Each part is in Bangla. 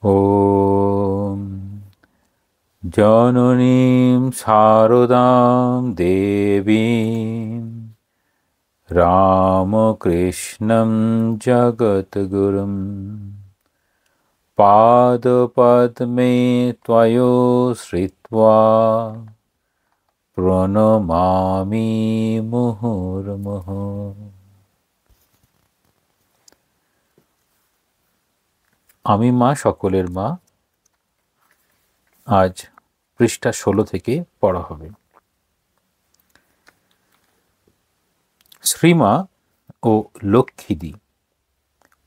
ॐ जननीं शारदां देवीं रामकृष्णं जगद्गुरुं पादपद्मे त्वयोश्रित्वा प्रणमामि मुहुर्मुहुः। আমি মা সকলের মা। আজ পৃষ্ঠা 16 থেকে পড়া হবে। শ্রীমা ও লক্ষ্মীদি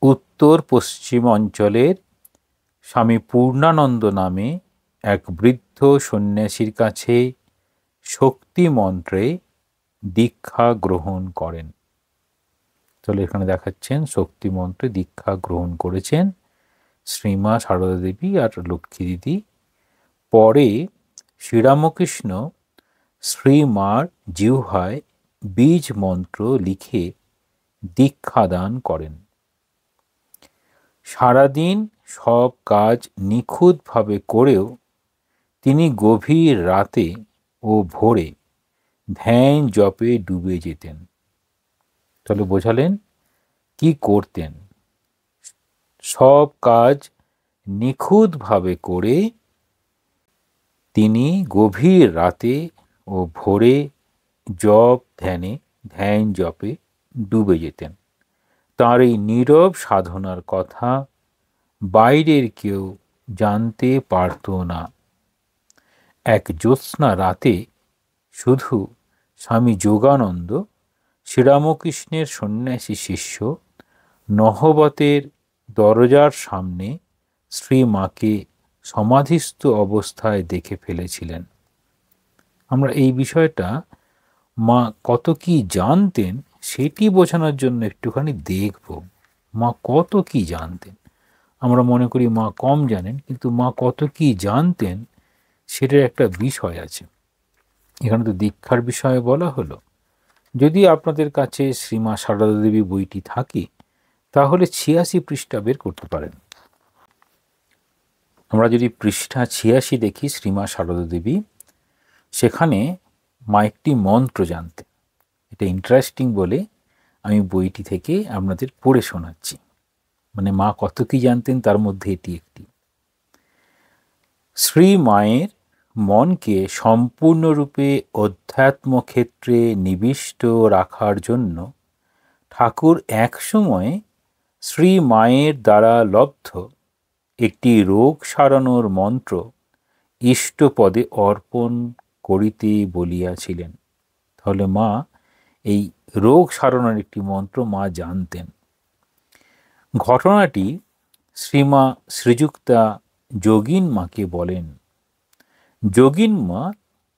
উত্তর পশ্চিম অঞ্চলের স্বামী পূর্ণানন্দ নামে এক বৃদ্ধ সন্ন্যাসীর কাছে শক্তি মন্ত্রে দীক্ষা গ্রহণ করেন। তাহলে এখানে দেখাচ্ছেন শক্তি মন্ত্রে দীক্ষা গ্রহণ করেছেন শ্রীমা সারদা দেবী আর লক্ষ্মী দিদি। পরে শ্রীরামকৃষ্ণ শ্রীমার জিহ্বায় বীজ মন্ত্র লিখে দীক্ষাদান করেন। সারাদিন সব কাজ নিখুঁতভাবে করেও তিনি গভীর রাতে ও ভোরে ধ্যান জপে ডুবে যেতেন। তাহলে বোঝালেন কি করতেন? সব কাজ নিখুঁতভাবে করে তিনি গভীর রাতে ও ভোরে ধ্যান জপে ডুবে যেতেন। তাঁর এই নীরব সাধনার কথা বাইরের কেউ জানতে পারত না। এক জ্যোৎস্না রাতে শুধু স্বামী যোগানন্দ, শ্রীরামকৃষ্ণের সন্ন্যাসী শিষ্য নহবতের দরজার সামনে শ্রীমাকে সমাধিস্থ অবস্থায় দেখে ফেলেছিলেন। আমরা এই বিষয়টা মা কত কি জানতেন সেটি বোঝানোর জন্য একটুখানি দেখব মা কত কি জানতেন। আমরা মনে করি মা কম জানেন, কিন্তু মা কত কি জানতেন সেটার একটা বিষয় আছে। এখানে তো দীক্ষার বিষয়ে বলা হলো। যদি আপনাদের কাছে শ্রীমা সারদা দেবী বইটি থাকে তাহলে 86 পৃষ্ঠা বের করতে পারেন। আমরা যদি পৃষ্ঠা 86 দেখি শ্রীমা সারদা দেবী, সেখানে মা একটি মন্ত্র জানতেন। এটা ইন্টারেস্টিং বলে আমি বইটি থেকে আপনাদের পড়ে শোনাচ্ছি। মানে মা কত কি জানতেন তার মধ্যে এটি একটি। শ্রী মায়ের মনকে সম্পূর্ণরূপে অধ্যাত্ম ক্ষেত্রে নিবিষ্ট রাখার জন্য ঠাকুর একসময় শ্রী মায়ের দ্বারা লব্ধ একটি রোগ সারানোর মন্ত্র ইষ্টপদে অর্পণ করিতে বলিয়াছিলেন। তাহলে মা এই রোগ সারানোর একটি মন্ত্র মা জানতেন। ঘটনাটি শ্রীমা শ্রীযুক্তা যোগিন মাকে বলেন। যোগিন মা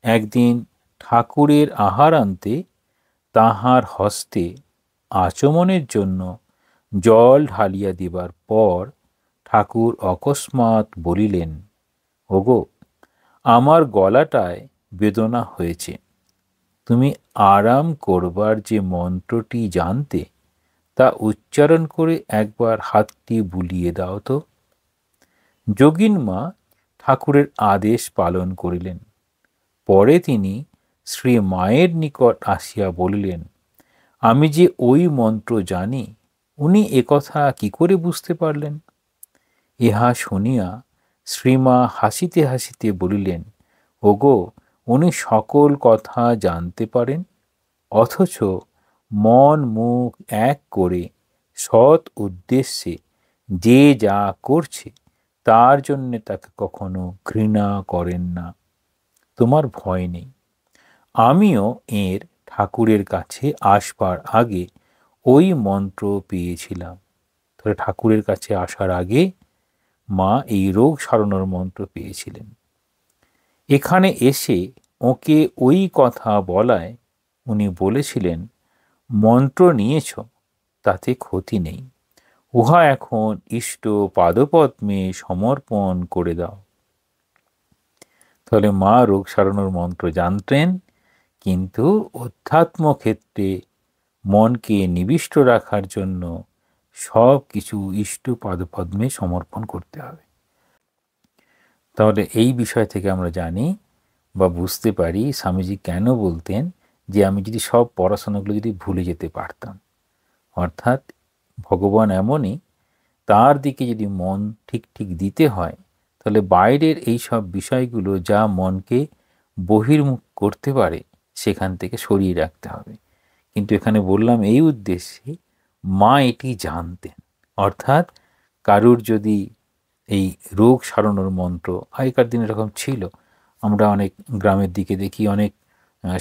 একদিন ঠাকুরের আহারান্তে তাহার হস্তে আচমনের জন্য জল ঢালিয়া দিবার পর ঠাকুর অকস্মাৎ বলিলেন, ওগো, আমার গলাটায় বেদনা হয়েছে, তুমি আরাম করবার যে মন্ত্রটি জানতে তা উচ্চারণ করে একবার হাতটি বুলিয়ে দাও তো। যোগিন মা ঠাকুরের আদেশ পালন করিলেন। পরে তিনি শ্রী মায়ের নিকট আসিয়া বলিলেন, আমি যে ওই মন্ত্র জানি, উনি একথা কি করে বুঝতে পারলেন? ইহা শুনিয়া শ্রীমা হাসিতে হাসিতে বলিলেন, ওগো, উনি সকল কথা জানতে পারেন, অথচ মন মুখ এক করে সৎ উদ্দেশ্যে যে যা করছে তার জন্যে তাকে কখনো ঘৃণা করেন না। তোমার ভয় নেই। আমিও এর ঠাকুরের কাছে আসবার আগে ওই মন্ত্র পেয়েছিলাম। তাহলে ঠাকুরের কাছে আসার আগে মা এই রোগ সারানোর মন্ত্র পেয়েছিলেন। এখানে এসে ওকে ওই কথা বলায় উনি বলেছিলেন, মন্ত্র নিয়েছ তাতে ক্ষতি নেই, উহা এখন ইষ্ট পাদপদ্মে সমর্পণ করে দাও। তাহলে মা রোগ সারানোর মন্ত্র জানতেন, কিন্তু অধ্যাত্ম ক্ষেত্রে মনকে নিবিষ্ট রাখার জন্য সব কিছু ইষ্ট পাদপদ্মে সমর্পণ করতে হবে। তাহলে এই বিষয় থেকে আমরা জানি বা বুঝতে পারি স্বামীজি কেন বলতেন যে আমি যদি সব পড়াশোনাগুলো যদি ভুলে যেতে পারতাম, অর্থাৎ ভগবান এমনই, তার দিকে যদি মন ঠিক ঠিক দিতে হয় তাহলে বাইরের এই সব বিষয়গুলো যা মনকে বহির্মুখ করতে পারে সেখান থেকে সরিয়ে রাখতে হবে। কিন্তু এখানে বললাম এই উদ্দেশ্যে মা এটি জানতেন, অর্থাৎ কারুর যদি এই রোগ সারানোর মন্ত্র, আগেকার দিনে এরকম ছিল, আমরা অনেক গ্রামের দিকে দেখি অনেক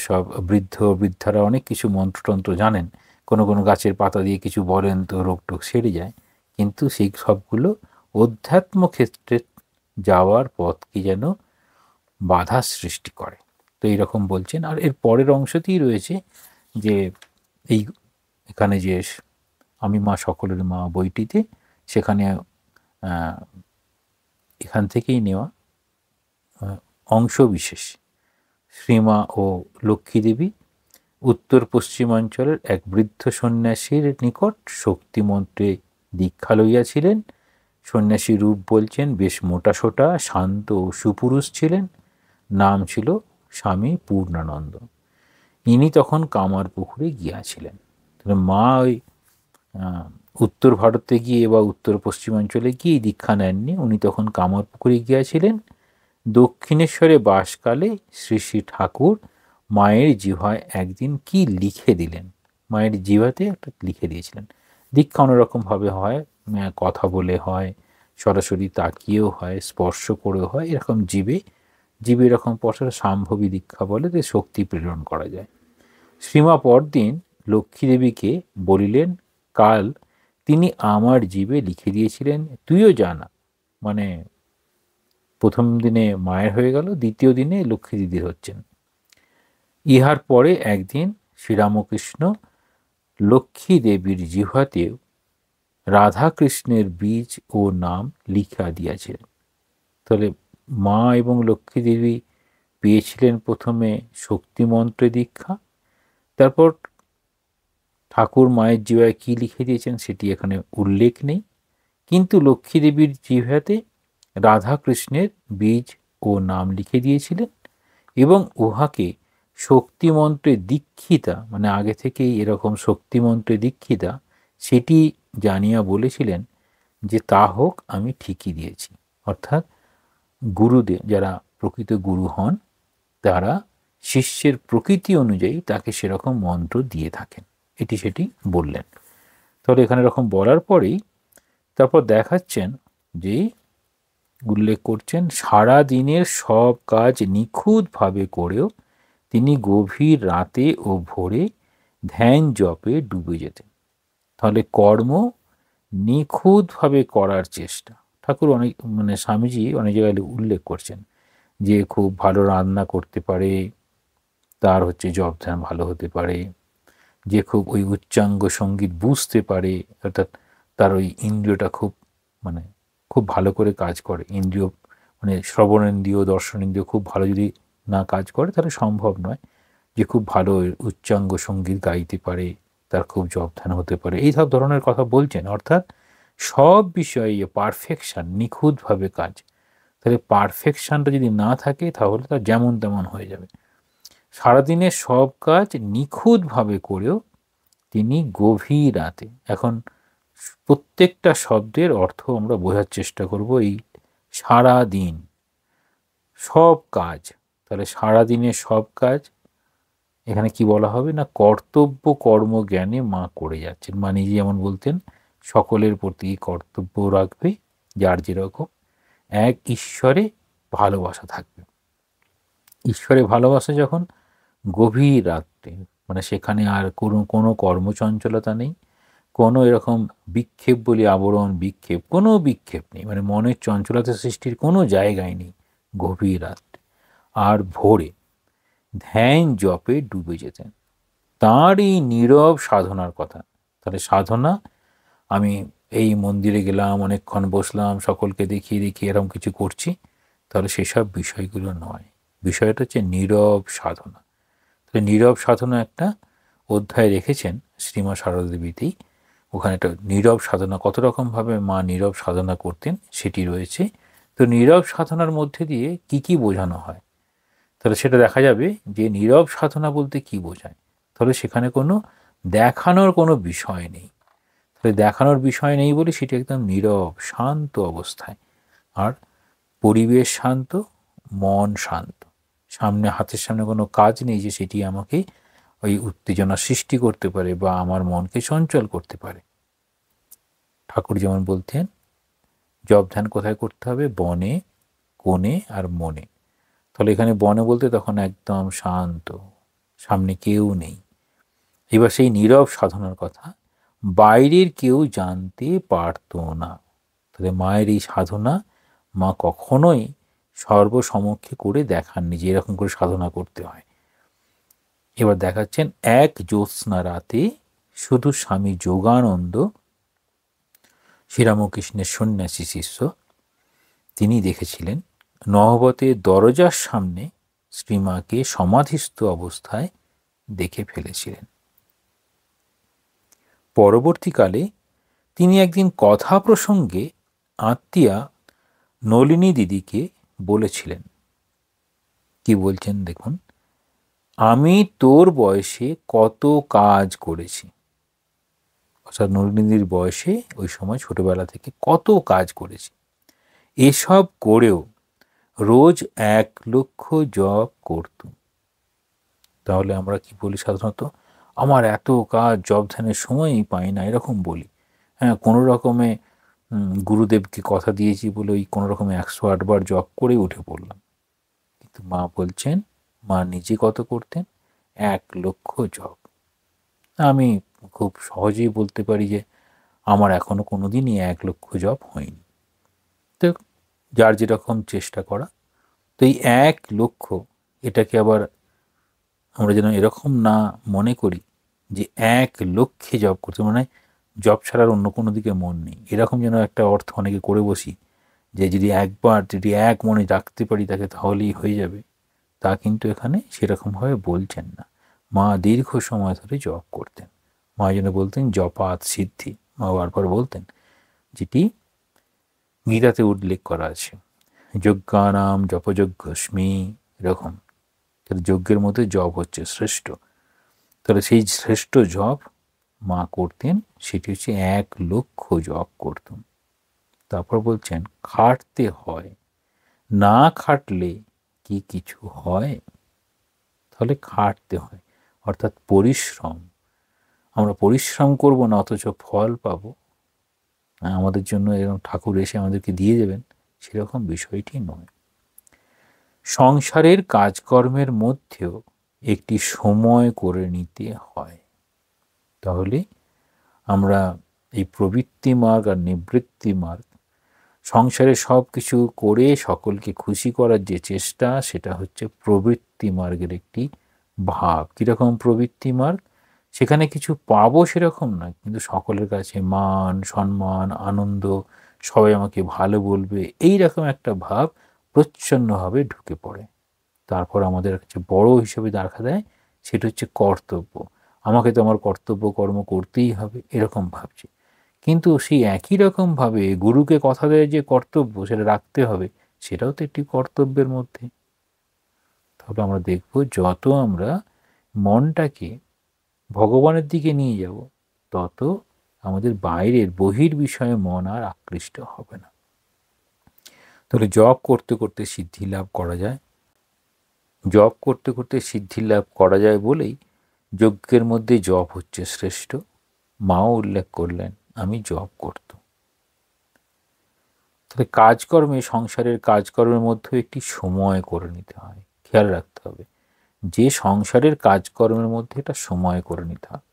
সব বৃদ্ধারা অনেক কিছু মন্ত্রতন্ত্র জানেন, কোনো কোনো গাছের পাতা দিয়ে কিছু বলেন তো রোগ টোগ সেরে যায়, কিন্তু সেই সবগুলো অধ্যাত্ম ক্ষেত্রে যাওয়ার পথকে যেন বাধা সৃষ্টি করে। তো এইরকম বলছেন। আর এর পরের অংশতেই রয়েছে যে এই এখানে যে আমি মা সকলের মা বইটিতে, সেখানে এখান থেকেই নেওয়া অংশ বিশেষ। শ্রীমা ও লক্ষ্মীদেবী উত্তর পশ্চিমাঞ্চলের এক বৃদ্ধ সন্ন্যাসীর নিকট শক্তিমন্ত্রে দীক্ষা লইয়াছিলেন। সন্ন্যাসী রূপ বলছেন বেশ মোটাসোটা, শান্ত ও সুপুরুষ ছিলেন। নাম ছিল স্বামী পূর্ণানন্দ। ইনি তখন কামারপুকুরে গিয়াছিলেন। মা ওই উত্তর ভারতে গিয়ে বা উত্তর পশ্চিমাঞ্চলে গিয়ে দীক্ষা নেননি, উনি তখন কামারপুকুরে গিয়াছিলেন। দক্ষিণেশ্বরে বাসকালে শ্রী শ্রী ঠাকুর মায়ের জিহ্বায় একদিন কি লিখে দিলেন, মায়ের জিহ্বাতে একটা লিখে দিয়েছিলেন। দীক্ষা অন্যরকমভাবে হয়, কথা বলে হয়, সরাসরি তাকিয়েও হয়, স্পর্শ করেও হয়, এরকম জীবে এরকম পড়াশোনা সাম্ভবী দীক্ষা বলে, যে শক্তি প্রেরণ করা যায়। শ্রীমা পরদিন লক্ষ্মীদেবীকে বলিলেন, কাল তিনি আমার জীবে লিখে দিয়েছিলেন, তুইও জানা। মানে প্রথম দিনে মায়ের হয়ে গেল, দ্বিতীয় দিনে লক্ষ্মী দিদির হচ্ছেন। ইহার পরে একদিন শ্রীরামকৃষ্ণ লক্ষ্মী দেবীর জিহ্বাতেও রাধাকৃষ্ণের বীজ ও নাম লিখা দিয়াছিলেন। তাহলে মা এবং লক্ষ্মী দেবী পেয়েছিলেন প্রথমে শক্তিমন্ত্রে দীক্ষা, তারপর ঠাকুর মায়ের জিহ্বায় কি লিখে দিয়েছেন সেটি এখানে উল্লেখ নেই, কিন্তু লক্ষ্মী দেবীর জিহ্বাতে রাধাকৃষ্ণের বীজ ও নাম লিখে দিয়েছিলেন এবং উহাকে শক্তিমন্ত্রে দীক্ষিতা, মানে আগে থেকেই এরকম শক্তিমন্ত্রে দীক্ষিতা, সেটি জানিয়া বলেছিলেন যে তা হোক, আমি ঠিকই দিয়েছি। অর্থাৎ গুরুদেব, যারা প্রকৃত গুরু হন, তারা শিষ্যের প্রকৃতি অনুযায়ী তাকে সেরকম মন্ত্র দিয়ে থাকেন, এটি সেটি বললেন। তাহলে এখানে এরকম বলার পরেই তারপর দেখাচ্ছেন যে উল্লেখ করছেন সারা দিনের সব কাজ নিখুঁতভাবে করেও তিনি গভীর রাতে ও ভোরে ধ্যান জপে ডুবে যেতেন। তাহলে কর্ম নিখুঁতভাবে করার চেষ্টা। ঠাকুর অনেক, মানে স্বামীজি অনেক জায়গায় উল্লেখ করছেন যে খুব ভালো রান্না করতে পারে, তার হচ্ছে জপ ধ্যান ভালো হতে পারে, যে খুব ওই উচ্চাঙ্গ সঙ্গীত বুঝতে পারে, অর্থাৎ তার ওই ইন্দ্রিয়টা খুব, মানে খুব ভালো করে কাজ করে, ইন্দ্রিয় মানে শ্রবণেন্দ্রিয় দর্শনেন্দ্রিয় খুব ভালো যদি না কাজ করে তাহলে সম্ভব নয় যে খুব ভালো উচ্চাঙ্গ সঙ্গীত গাইতে পারে, তার খুব জপ ধ্যান হতে পারে, এই সব ধরনের কথা বলছেন। অর্থাৎ সব বিষয়ে পারফেকশান, নিখুঁতভাবে কাজ। তাহলে পারফেকশানটা যদি না থাকে তাহলে তার যেমন তেমন হয়ে যাবে। সারাদিনের সব কাজ নিখুঁতভাবে করেও তিনি গভীর রাতে, এখন প্রত্যেকটা শব্দের অর্থ আমরা বোঝার চেষ্টা করব। এই সারা দিন সব কাজ, তাহলে সারাদিনের সব কাজ এখানে কি বলা হবে না, কর্তব্য কর্ম জ্ঞানে মা করে যাচ্ছেন। মা নিজে যেমন বলতেন সকলের প্রতি কর্তব্য রাখবে, যার যেরকম এক ঈশ্বরে ভালোবাসা থাকবে। ঈশ্বরে ভালোবাসা যখন গভীর রাত্রে, মানে সেখানে আর কোনো কর্মচঞ্চলতা নেই, কোনো এরকম বিক্ষেপ বলি আবরণ বিক্ষেপ, কোনো বিক্ষেপ নেই, মানে মনের চঞ্চলতা সৃষ্টির কোনো জায়গায় নেই গভীর রাত্রে। আর ভোরে ধ্যান জপে ডুবে যেতেন। তাঁর এই নীরব সাধনার কথা। তাহলে সাধনা, আমি এই মন্দিরে গেলাম, অনেকক্ষণ বসলাম, সকলকে দেখিয়ে দেখিয়ে এরকম কিছু করছি, তাহলে সেসব বিষয়গুলো নয়। বিষয়টা হচ্ছে নীরব সাধনা। তাহলে নীরব সাধনা একটা অধ্যায় রেখেছেন শ্রীমা সারদা দেবীতেই, ওখানে একটা নীরব সাধনা কত রকমভাবে মা নীরব সাধনা করতেন সেটি রয়েছে। তো নীরব সাধনার মধ্যে দিয়ে কি কি বোঝানো হয়, তাহলে সেটা দেখা যাবে যে নীরব সাধনা বলতে কি বোঝায়। তাহলে সেখানে কোনো দেখানোর কোনো বিষয় নেই। তাহলে দেখানোর বিষয় নেই বলে সেটি একদম নীরব শান্ত অবস্থায়। আর পরিবেশ শান্ত, মন শান্ত, সামনে হাতের সামনে কোনো কাজ নেই যে সেটি আমাকে ওই উত্তেজনা সৃষ্টি করতে পারে বা আমার মনকে চঞ্চল করতে পারে। ঠাকুর যেমন বলতেন, জপ ধ্যান কোথায় করতে হবে? বনে, কোণে আর মনে। তাহলে এখানে বনে বলতে তখন একদম শান্ত, সামনে কেউ নেই। এবার সেই নীরব সাধনার কথা বাইরের কেউ জানতে পারত না। তাহলে মায়ের এই সাধনা মা কখনোই সর্বসমক্ষে করে দেখাননি যে এরকম করে সাধনা করতে হয়। এবার দেখাচ্ছেন, এক জ্যোৎস্না রাতে শুধু স্বামী যোগানন্দ, শ্রীরামকৃষ্ণের সন্ন্যাসী শিষ্য, তিনি দেখেছিলেন নহবতের দরজার সামনে শ্রীমাকে সমাধিস্থ অবস্থায় দেখে ফেলেছিলেন। পরবর্তীকালে তিনি একদিন কথা প্রসঙ্গে আত্মীয়া নলিনী দিদিকে বলেছিলেন, কি বলছেন দেখুন, আমি তোর বয়সে কত কাজ করেছি। অর্থাৎ নলিনীদির বয়সে ওই সময় ছোটবেলা থেকে কত কাজ করেছি, এসব করেও রোজ 1,00,000 জপ করতুম। তাহলে আমরা কি বলি সাধারণত? আমার এত কাজ, জপ ধ্যানের সময়ই পাই না, এরকম বলি। হ্যাঁ, কোনো রকমে গুরুদেবকে কথা দিয়েছি বলে ওই কোনো রকমে 108 বার জপ করে উঠে পড়লাম। কিন্তু মা বলছেন, মা নিজে কত করতেন? 1,00,000 জপ। আমি খুব সহজেই বলতে পারি যে আমার এখনো কোনো দিনই 1,00,000 জপ হয়নি। তো যার যেরকম চেষ্টা করা। তো এই 1,00,000, এটাকে আবার আমরা যেন এরকম না মনে করি যে 1,00,000 জপ করতে মানে জব ছাড়ার অন্য কোনো দিকে মন নেই, এরকম যেন একটা অর্থ অনেকে করে বসি যে যদি একবার যদি এক মনে রাখতে পারি তাকে তাহলেই হয়ে যাবে। তা কিন্তু এখানে সেরকমভাবে বলছেন না। মা দীর্ঘ সময় ধরে জপ করতেন। মা যেন বলতেন জপাত সিদ্ধি, মা বারবার বলতেন, যেটি গীতাতে উল্লেখ করা আছে, যজ্ঞানাম জপযজ্ঞস্মি, এরকম। তাহলে যজ্ঞের মধ্যে জপ হচ্ছে শ্রেষ্ঠ। তাহলে সেই শ্রেষ্ঠ জপ মা করতেন, সেটি হচ্ছে 1,00,000 জপ করতেন। তারপর বলছেন খাটতে হয়, না খাটলে কি কিছু হয়? তাহলে খাটতে হয়, অর্থাৎ পরিশ্রম। আমরা পরিশ্রম করব না অথচ ফল পাবো, আমাদের জন্য এরকম ঠাকুর এসে আমাদেরকে দিয়ে দেবেন, সেরকম বিষয়টি নয়। সংসারের কাজকর্মের মধ্যেও একটি সময় করে নিতে হয়। তাহলে আমরা এই প্রবৃত্তি মার্গ আর নিবৃত্তি মার্গ, সংসারে সব কিছু করে সকলকে খুশি করার যে চেষ্টা, সেটা হচ্ছে প্রবৃত্তি মার্গের একটি ভাব। কীরকম প্রবৃত্তি মার্গ? সেখানে কিছু পাবো সেরকম নয়, কিন্তু সকলের কাছে মান সম্মান আনন্দ, সবাই আমাকে ভালো বলবে, এই রকম একটা ভাব প্রচ্ছন্নভাবে ঢুকে পড়ে। তারপর আমাদের কাছে বড় হিসেবে দেখা দেয় সেটা হচ্ছে কর্তব্য। আমাকে তো আমার কর্তব্য কর্ম করতেই হবে, এরকম ভাবছি। কিন্তু সেই একই রকমভাবে গুরুকে কথা দেয় যে কর্তব্য সেটা রাখতে হবে, সেটাও তো একটি কর্তব্যের মধ্যে। তাহলে আমরা দেখব যত আমরা মনটাকে ভগবানের দিকে নিয়ে যাব, তত আমাদের বাইরের বহির বিষয়ে মন আর আকৃষ্ট হবে না। তাহলে জপ করতে করতে সিদ্ধি লাভ করা যায়। জপ করতে করতে সিদ্ধি লাভ করা যায় বলেই যজ্ঞের মধ্যে জপ হচ্ছে শ্রেষ্ঠ। মাও উল্লেখ করলেন আমি জপ করত। তাহলে কাজকর্মে, সংসারের কাজকর্মের মধ্যে একটি সময় করে নিতে হয়, খেয়াল রাখতে হবে যে সংসারের কাজকর্মের মধ্যে একটা সময় করে নিতে হবে।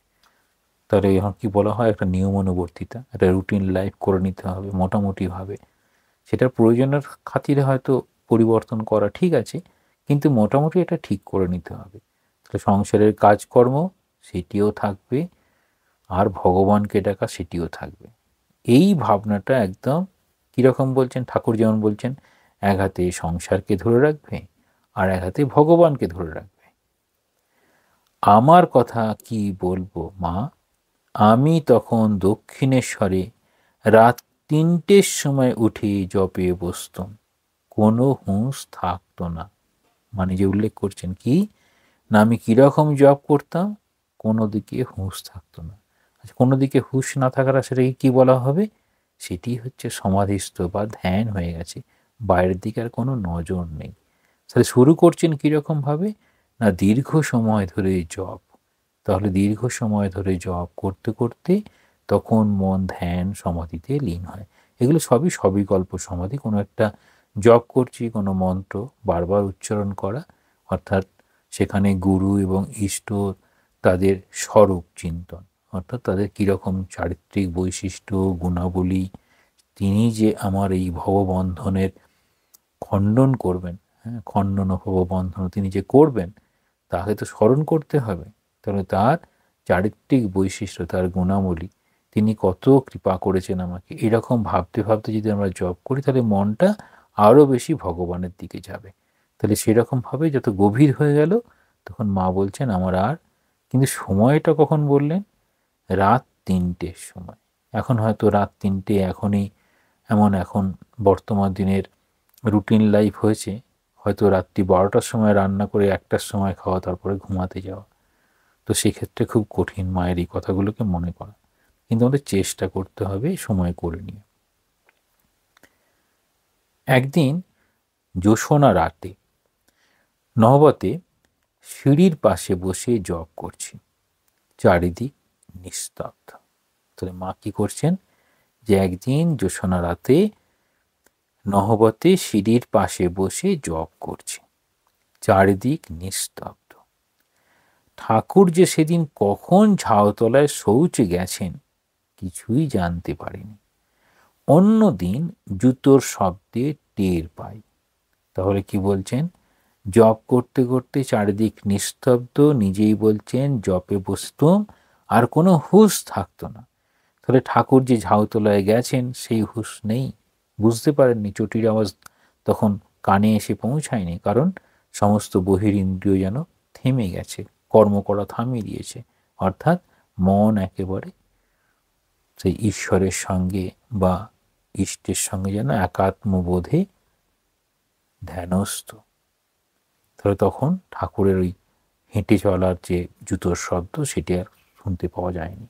তাহলে এখন কি বলা হয়, একটা নিয়মানুবর্তিতা, একটা রুটিন লাইফ করে নিতে হবে মোটামুটিভাবে। সেটার প্রয়োজনের খাতিরে হয়তো পরিবর্তন করা ঠিক আছে, কিন্তু মোটামুটি এটা ঠিক করে নিতে হবে। তাহলে সংসারের কাজকর্ম সেটিও থাকবে, আর ভগবানকে ডাকা সেটিও থাকবে। এই ভাবনাটা একদম কীরকম বলছেন ঠাকুর, যেমন বলছেন এক হাতে সংসারকে ধরে রাখবে আর এক হাতে ভগবানকে ধরে রাখবে। আমার কথা কি বলবো মা, আমি তখন দক্ষিণেশ্বরে রাত 3টের সময় উঠে জপে বসতুম। কোনো হুঁশ থাকতো না। মানে যে উল্লেখ করছেন কি না, আমি কীরকম জব করতাম, কোনো দিকে হুঁশ থাকতো না। আচ্ছা, কোনো দিকে হুঁশ না থাকাটা সেটাকে কী বলা হবে? সেটি হচ্ছে সমাধিস্থ বা ধ্যান হয়ে গেছে, বাইরের দিকে আর কোনো নজর নেই। তাহলে শুরু করছেন কীরকমভাবে না, দীর্ঘ সময় ধরে জব। তাহলে দীর্ঘ সময় ধরে জব করতে করতে তখন মন ধ্যান সমাধিতে লীন হয়। এগুলো সবই সবিকল্প সমাধি। কোনো একটা জব করছি, কোনো মন্ত্র বারবার উচ্চারণ করা, অর্থাৎ সেখানে গুরু এবং ইষ্ট তাদের স্বরূপ চিন্তন, অর্থাৎ তাদের কীরকম চারিত্রিক বৈশিষ্ট্য গুণাবলী, তিনি যে আমার এই ভববন্ধনের খণ্ডন করবেন, হ্যাঁ, খণ্ডন ভববন্ধন তিনি যে করবেন তাকে তো স্মরণ করতে হবে। তাহলে তার চারিত্রিক বৈশিষ্ট্য, তার গুণাবলী, তিনি কত কৃপা করেছেন আমাকে, এরকম ভাবতে ভাবতে যদি আমরা জপ করি তাহলে মনটা আরও বেশি ভগবানের দিকে যাবে। তাহলে সেরকমভাবে যত গভীর হয়ে গেল তখন মা বলছেন আমার আর, কিন্তু সময়টা কখন বললেন? রাত 3টের সময়। এখন হয়তো রাত 3টে, এখনই এখন বর্তমান দিনের রুটিন লাইফ হয়েছে, হয়তো রাত্রি 12টার সময় রান্না করে 1টার সময় খাওয়া, তারপরে ঘুমাতে যাওয়া। তো সেক্ষেত্রে খুব কঠিন মায়ের এই কথাগুলোকে মনে করা, কিন্তু আমাদের চেষ্টা করতে হবে সময় করে নিয়ে। একদিন জ্যোৎস্না রাতে নহবতে সিঁড়ির পাশে বসে জপ করছি, চারিদিক নিস্তব্ধ। তাহলে মা কি করছেন, যে একদিন জ্যোৎস্না রাতে নহবতে সিঁড়ির পাশে বসে জপ করছে, চারিদিক নিস্তব্ধ। ঠাকুর যে সেদিন কখন ঝাউতলায় শৌচে গেছেন কিছুই জানতে পারেনি। অন্যদিন জুতোর শব্দে টের পাই। তাহলে কি বলছেন, জপ করতে করতে চারিদিক নিস্তব্ধ, নিজেই বলছেন জপে বসতুম, আর কোনো হুঁশ থাকতো না। তাহলে ঠাকুর যে ঝাউতলায় গেছেন সেই হুঁশ নেই, বুঝতে পারেননি, চটির আওয়াজ তখন কানে এসে পৌঁছায়নি, কারণ সমস্ত বহির ইন্দ্রিয় যেন থেমে গেছে, কর্ম করা থামিয়ে দিয়েছে, অর্থাৎ মন একেবারে সেই ঈশ্বরের সঙ্গে বা ইষ্টের সঙ্গে যেন একাত্মবোধে ধ্যানস্থ। তাহলে তখন ঠাকুরের ওই হেঁটে চলার যে জুতোর শব্দ সেটি আর শুনতে পাওয়া যায়নি।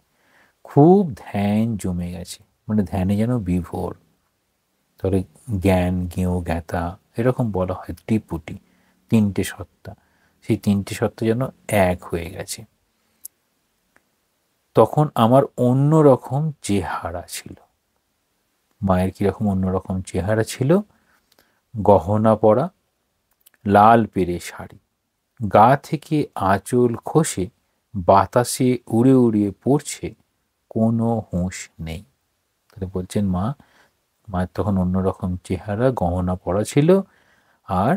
খুব ধ্যান জমে গেছে, মানে ধ্যানে যেন বিভোর। তাহলে জ্ঞান, জ্ঞেয়, জ্ঞাতা এরকম বলা হয়, ত্রিপুটি, 3টে সত্তা, সেই 3টে সত্তা যেন এক হয়ে গেছে। তখন আমার অন্যরকম চেহারা ছিল। মায়ের কীরকম অন্যরকম চেহারা ছিল? গহনা পরা, লাল পেরে শাড়ি, গা থেকে আঁচল খসে বাতাসে উড়ে উড়িয়ে পড়ছে, কোনো হুঁশ নেই। তাহলে বলছেন মায়ের তখন অন্যরকম চেহারা, গহনা পরা ছিল, আর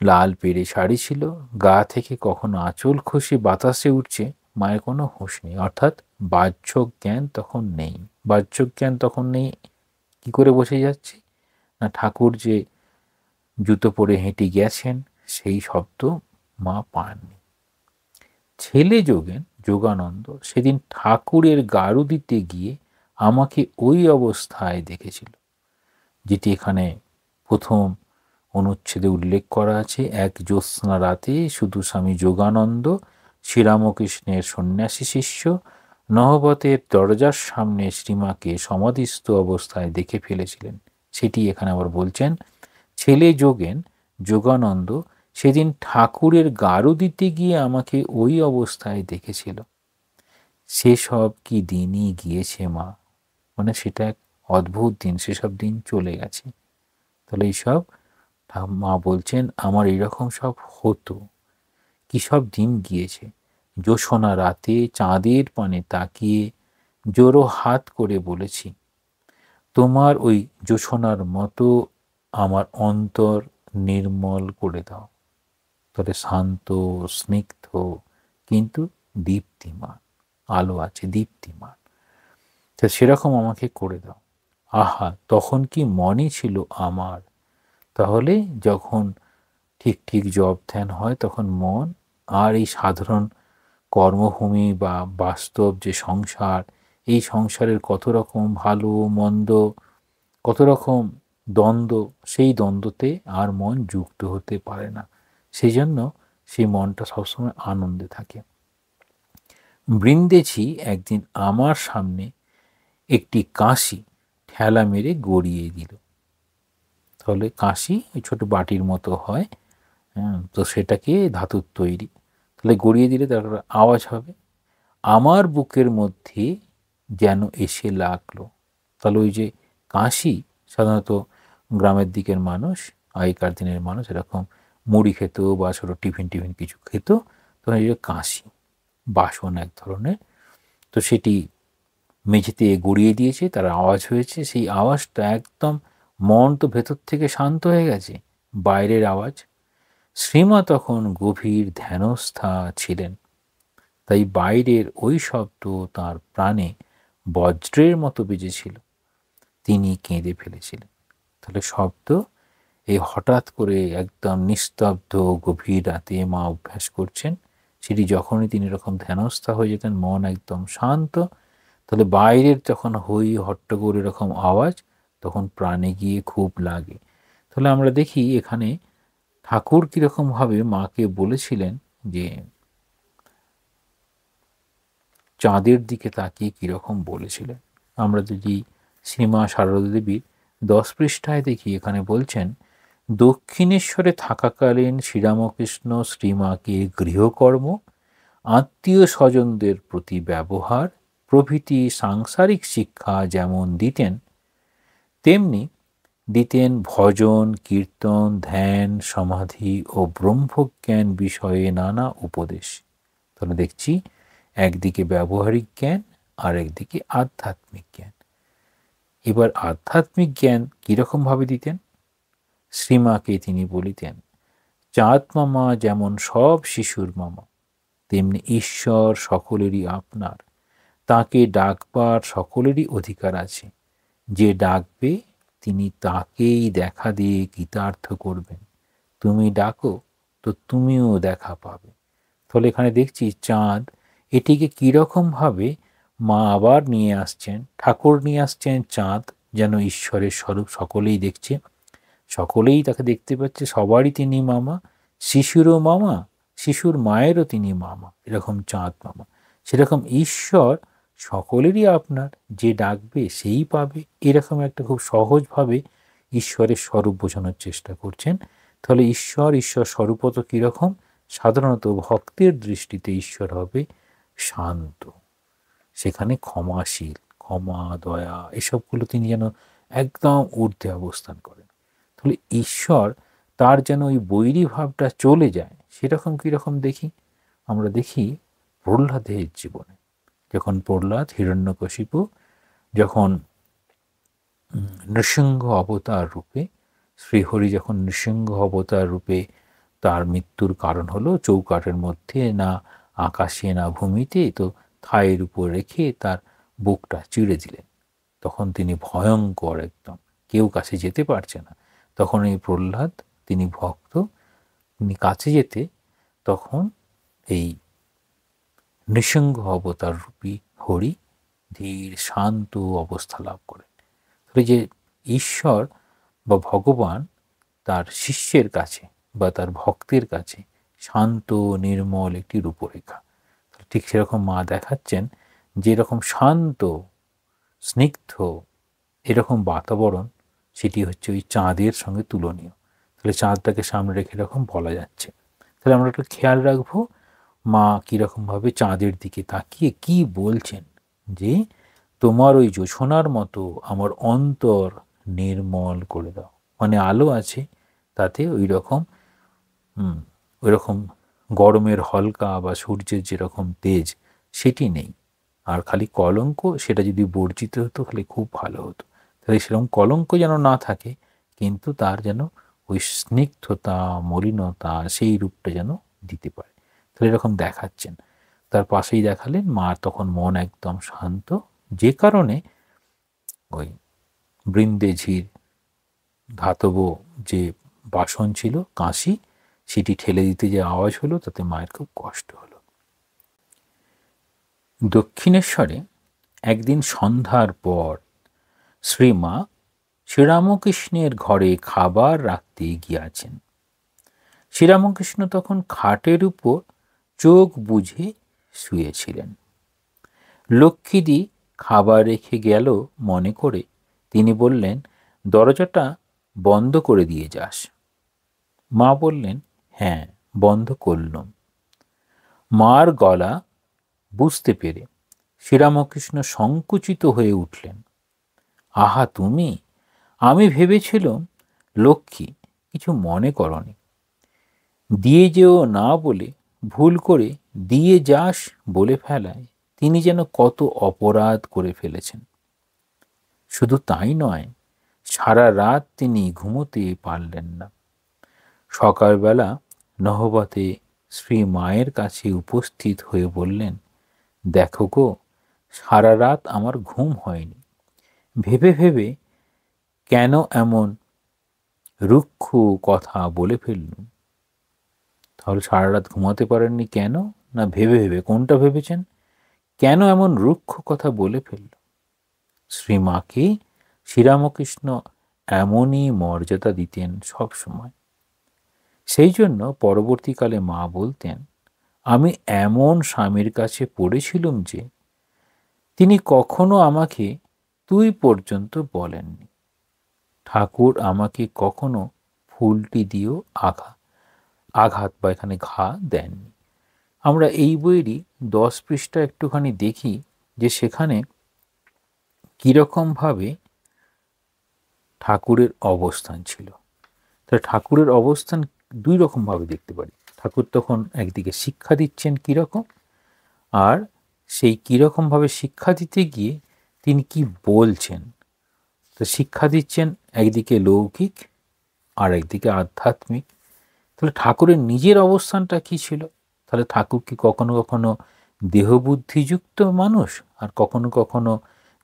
লাল পেরে শাড়ি ছিল, গা থেকে কখনো আঁচল খসে বাতাসে উঠছে, মায়ের কোনো হুঁশ নেই। অর্থাৎ বাহ্য জ্ঞান তখন নেই। বাহ্য জ্ঞান তখন নেই, কি করে বসে যাচ্ছে না, ঠাকুর যে জুতো পরে হেঁটে গেছেন সেই শব্দ মা পাননি। ছেলে যোগানন্দ সেদিন ঠাকুরের গাড়ু দিতে গিয়ে আমাকে ওই অবস্থায় দেখেছিল, যেটি এখানে প্রথম অনুচ্ছেদে উল্লেখ করা আছে। এক জ্যোৎস্না রাতে শুধু স্বামী যোগানন্দ, শ্রীরামকৃষ্ণের সন্ন্যাসী শিষ্য, নহবতের দরজার সামনে শ্রীমাকে সমাধিস্থ অবস্থায় দেখে ফেলেছিলেন। সেটি এখানে আবার বলছেন, ছেলে যোগানন্দ সেদিন ঠাকুরের গাড়ু দিতে গিয়ে আমাকে ওই অবস্থায় দেখেছিল। সেসব কি দিনই গিয়েছে মা, মানে সেটা এক অদ্ভুত দিন, সেসব দিন চলে গেছে। তাহলে এইসব মা বলছেন আমার এইরকম সব হতো, কি সব দিন গিয়েছে। জ্যোৎস্না রাতে চাঁদের পানে তাকিয়ে জোড়ো হাত করে বলেছি, তোমার ওই জ্যোৎস্নার মতো আমার অন্তর নির্মল করে দাও। তাহলে শান্ত, স্নিগ্ধ, কিন্তু দীপ্তিমান, আলো আছে, দীপ্তিমান, তা সেরকম আমাকে করে দাও। আহা, তখন কি মনে ছিল আমার। তাহলে যখন ঠিক ঠিক জপ ধ্যান হয় তখন মন আর এই সাধারণ কর্মভূমি বা বাস্তব যে সংসার, এই সংসারের কত রকম ভালো মন্দ, কত রকম দ্বন্দ্ব, সেই দ্বন্দ্বতে আর মন যুক্ত হতে পারে না। সেই জন্য সেই মনটা সবসময় আনন্দে থাকে। বৃন্দেছি একদিন আমার সামনে একটি কাঁসি ঠেলা মেরে গড়িয়ে দিল। তাহলে কাঁসি ওই ছোট বাটির মতো হয়, তো সেটাকে ধাতুর তৈরি, তাহলে গড়িয়ে দিলে তার আওয়াজ হবে। আমার বুকের মধ্যে যেন এসে লাগলো। তাহলে ওই যে কাঁসি, সাধারণত গ্রামের দিকের মানুষ, আগেকার দিনের মানুষ এরকম মুড়ি খেত বা ছোটো টিফিন কিছু খেত, তখন এই যে কাঁসি বাসন এক ধরনের, তো সেটি মেঝেতে গড়িয়ে দিয়েছে, তার আওয়াজ হয়েছে। সেই আওয়াজটা একদম, মন তো ভেতর থেকে শান্ত হয়ে গেছে, বাইরের আওয়াজ। শ্রীমা তখন গভীর ধ্যানস্থা ছিলেন, তাই বাইরের ওই শব্দ তার প্রাণে বজ্রের মতো বেজেছিল। তিনি কেঁদে ফেলেছিলেন। তাহলে শব্দ, এই হঠাৎ করে একদম নিস্তব্ধ গভীর রাতে মা অভ্যাস করছেন, সেটি যখনই তিনি এরকম ধ্যানস্থা হয়ে যেতেন, মন একদম শান্ত, তাহলে বাইরের যখন হই হট্টগোল এরকম আওয়াজ, তখন প্রাণে গিয়ে খুব লাগে। তাহলে আমরা দেখি এখানে ঠাকুর কীরকমভাবে মাকে বলেছিলেন যে চাঁদের দিকে তাকিয়ে কীরকম বলেছিলেন। আমরা যদি শ্রীমা সারদা দেবীর 10 পৃষ্ঠায় দেখি, এখানে বলছেন, দক্ষিণেশ্বরে থাকাকালীন শ্রীরামকৃষ্ণ শ্রীমাকে গৃহকর্ম, আত্মীয় স্বজনদের প্রতি ব্যবহার প্রভৃতি সাংসারিক শিক্ষা যেমন দিতেন, তেমনি দিতেন ভজন, কীর্তন, ধ্যান, সমাধি ও ব্রহ্মজ্ঞান বিষয়ে নানা উপদেশ। তাহলে দেখছি একদিকে ব্যবহারিক জ্ঞান আর একদিকে আধ্যাত্মিক জ্ঞান। এবার আধ্যাত্মিক জ্ঞান কীরকমভাবে দিতেন? শ্রীমাকে তিনি বলিতেন, চাঁদ মামা যেমন সব শিশুর মামা, তেমনি ঈশ্বর সকলেরই আপনার, তাকে ডাকবার সকলেরই অধিকার আছে। যে ডাকবে তিনি তাকেই দেখা দিয়ে কৃতার্থ করবেন। তুমি ডাকো তো তুমিও দেখা পাবে। তাহলে এখানে দেখছি চাঁদ, এটিকে কীরকমভাবে মা আবার নিয়ে আসছেন, ঠাকুর নিয়ে আসছেন চাঁদ, যেন ঈশ্বরের স্বরূপ, সকলেই দেখছে, সকলেই তাকে দেখতে পাচ্ছে, সবারই তিনি মামা, শিশুরও মামা, শিশুর মায়েরও তিনি মামা, এরকম চাঁদ মামা। সেরকম ঈশ্বর সকলেরই আপনার, যে ডাকবে সেই পাবে, এরকম একটা খুব সহজভাবে ঈশ্বরের স্বরূপ বোঝানোর চেষ্টা করছেন। তাহলে ঈশ্বর স্বরূপত কীরকম? সাধারণত ভক্তের দৃষ্টিতে ঈশ্বর হবে শান্ত, সেখানে ক্ষমাশীল, ক্ষমা, দয়া, এসবগুলো তিনি যেন একদম ঊর্ধ্বে অবস্থান করেন। তাহলে ঈশ্বর, তার যেন ওই বৈরী ভাবটা চলে যায়, সেরকম কীরকম দেখি? আমরা দেখি প্রহ্লাদের জীবনে, যখন প্রহ্লাদ হিরণ্যকশিপু যখন নৃসিংহ অবতার রূপে, শ্রীহরি যখন নৃসিংহ অবতার রূপে তার মৃত্যুর কারণ হলো, চৌকাঠের মধ্যে না আকাশে না ভূমিতে, তো থায়ের উপর রেখে তার বুকটা চিড়ে দিলেন। তখন তিনি ভয়ঙ্কর, একদম কেউ কাছে যেতে পারছে না। তখন এই প্রহ্লাদ, তিনি ভক্ত, তিনি কাছে যেতে, তখন এই নৃসিংহ অবতার রূপী হরি ধীর শান্ত অবস্থা লাভ করেন। তাহলে যে ঈশ্বর বা ভগবান তার শিষ্যের কাছে বা তার ভক্তের কাছে শান্ত নির্মল একটি রূপরেখা, ঠিক সেরকম মা দেখাচ্ছেন যে এরকম শান্ত স্নিগ্ধ এরকম বাতাবরণ, সেটি হচ্ছে ওই চাঁদের সঙ্গে তুলনীয়। তাহলে চাঁদটাকে সামনে রেখে এরকম বলা যাচ্ছে। তাহলে আমরা একটু খেয়াল রাখবো মা কীরকমভাবে চাঁদের দিকে তাকিয়ে কি বলছেন, যে তোমার ওই জোছনার মতো আমার অন্তর নির্মল করে দাও। মানে আলো আছে, তাতে ওই রকম গরমের হলকা বা সূর্যের যেরকম তেজ, সেটি নেই। আর খালি কলঙ্ক, সেটা যদি বর্জিত হতো তাহলে খুব ভালো হতো। তাহলে সেরকম কলঙ্ক যেন না থাকে, কিন্তু তার যেন ওই স্নিগ্ধতা, মলিনতা, সেই রূপটা যেন দিতে পারে। তাহলে এরকম দেখাচ্ছেন। তার পাশেই দেখালেন মা, তখন মন একদম শান্ত, যে কারণে ওই বৃন্দেঝির ধাতব যে বাসন ছিল, কাঁসি, সেটি ঠেলে দিতে যে আওয়াজ হলো, তাতে মায়ের খুব কষ্ট হলো। দক্ষিণেশ্বরে একদিন সন্ধ্যার পর শ্রীমা শ্রীরামকৃষ্ণের ঘরে খাবার রাখতে গিয়াছেন। শ্রীরামকৃষ্ণ তখন খাটের উপর চোখ বুজে শুয়েছিলেন। লক্ষ্মীদি খাবার রেখে গেল মনে করে তিনি বললেন, দরজাটা বন্ধ করে দিয়ে যাস। মা বললেন, হ্যাঁ, বন্ধ করলুম। মার গলা বুঝতে পেরে শ্রীরামকৃষ্ণ সংকুচিত হয়ে উঠলেন। আহা তুমি, আমি ভেবেছিলুম লক্ষ্মী কিছু মনে করনি। দিয়ে যেও না বলে ভুল করে দিয়ে যাস বলে ফেলায় তিনি যেন কত অপরাধ করে ফেলেছেন। শুধু তাই নয়, সারা রাত তিনি ঘুমোতে পারলেন না। সকালবেলা নহবতে শ্রী মায়ের কাছে উপস্থিত হয়ে বললেন, দেখো গো, সারা রাত আমার ঘুম হয়নি। ভেবে ভেবে কেন এমন রুক্ষ কথা বলে ফেললুম। তাহলে সারা রাত ঘুমাতে পারেননি কেন? না ভেবে ভেবে। কোনটা ভেবেছেন? কেন এমন রুক্ষ কথা বলে ফেলল? শ্রীমাকে শ্রীরামকৃষ্ণ এমনই মর্যাদা দিতেন সব সময়। সেই জন্য পরবর্তীকালে মা বলতেন, আমি এমন স্বামীর কাছে পড়েছিলুম যে তিনি কখনো আমাকে তুই পর্যন্ত বলেননি। ঠাকুর আমাকে কখনো ফুলটি দিয়েও আঘাত বা এখানে ঘা দেননি। আমরা এই বইয়েরই 10 পৃষ্ঠা একটুখানি দেখি যে সেখানে কীরকমভাবে ঠাকুরের অবস্থান ছিল। তা ঠাকুরের অবস্থান দুই রকমভাবে দেখতে পারি। ঠাকুর তখন একদিকে শিক্ষা দিচ্ছেন কীরকম, আর সেই কীরকমভাবে শিক্ষা দিতে গিয়ে তিনি কি বলছেন। তো শিক্ষা দিচ্ছেন একদিকে লৌকিক আর একদিকে আধ্যাত্মিক। তাহলে ঠাকুরের নিজের অবস্থানটা কি ছিল? তাহলে ঠাকুর কি কখনো কখনো দেহবুদ্ধিযুক্ত মানুষ আর কখনো কখনো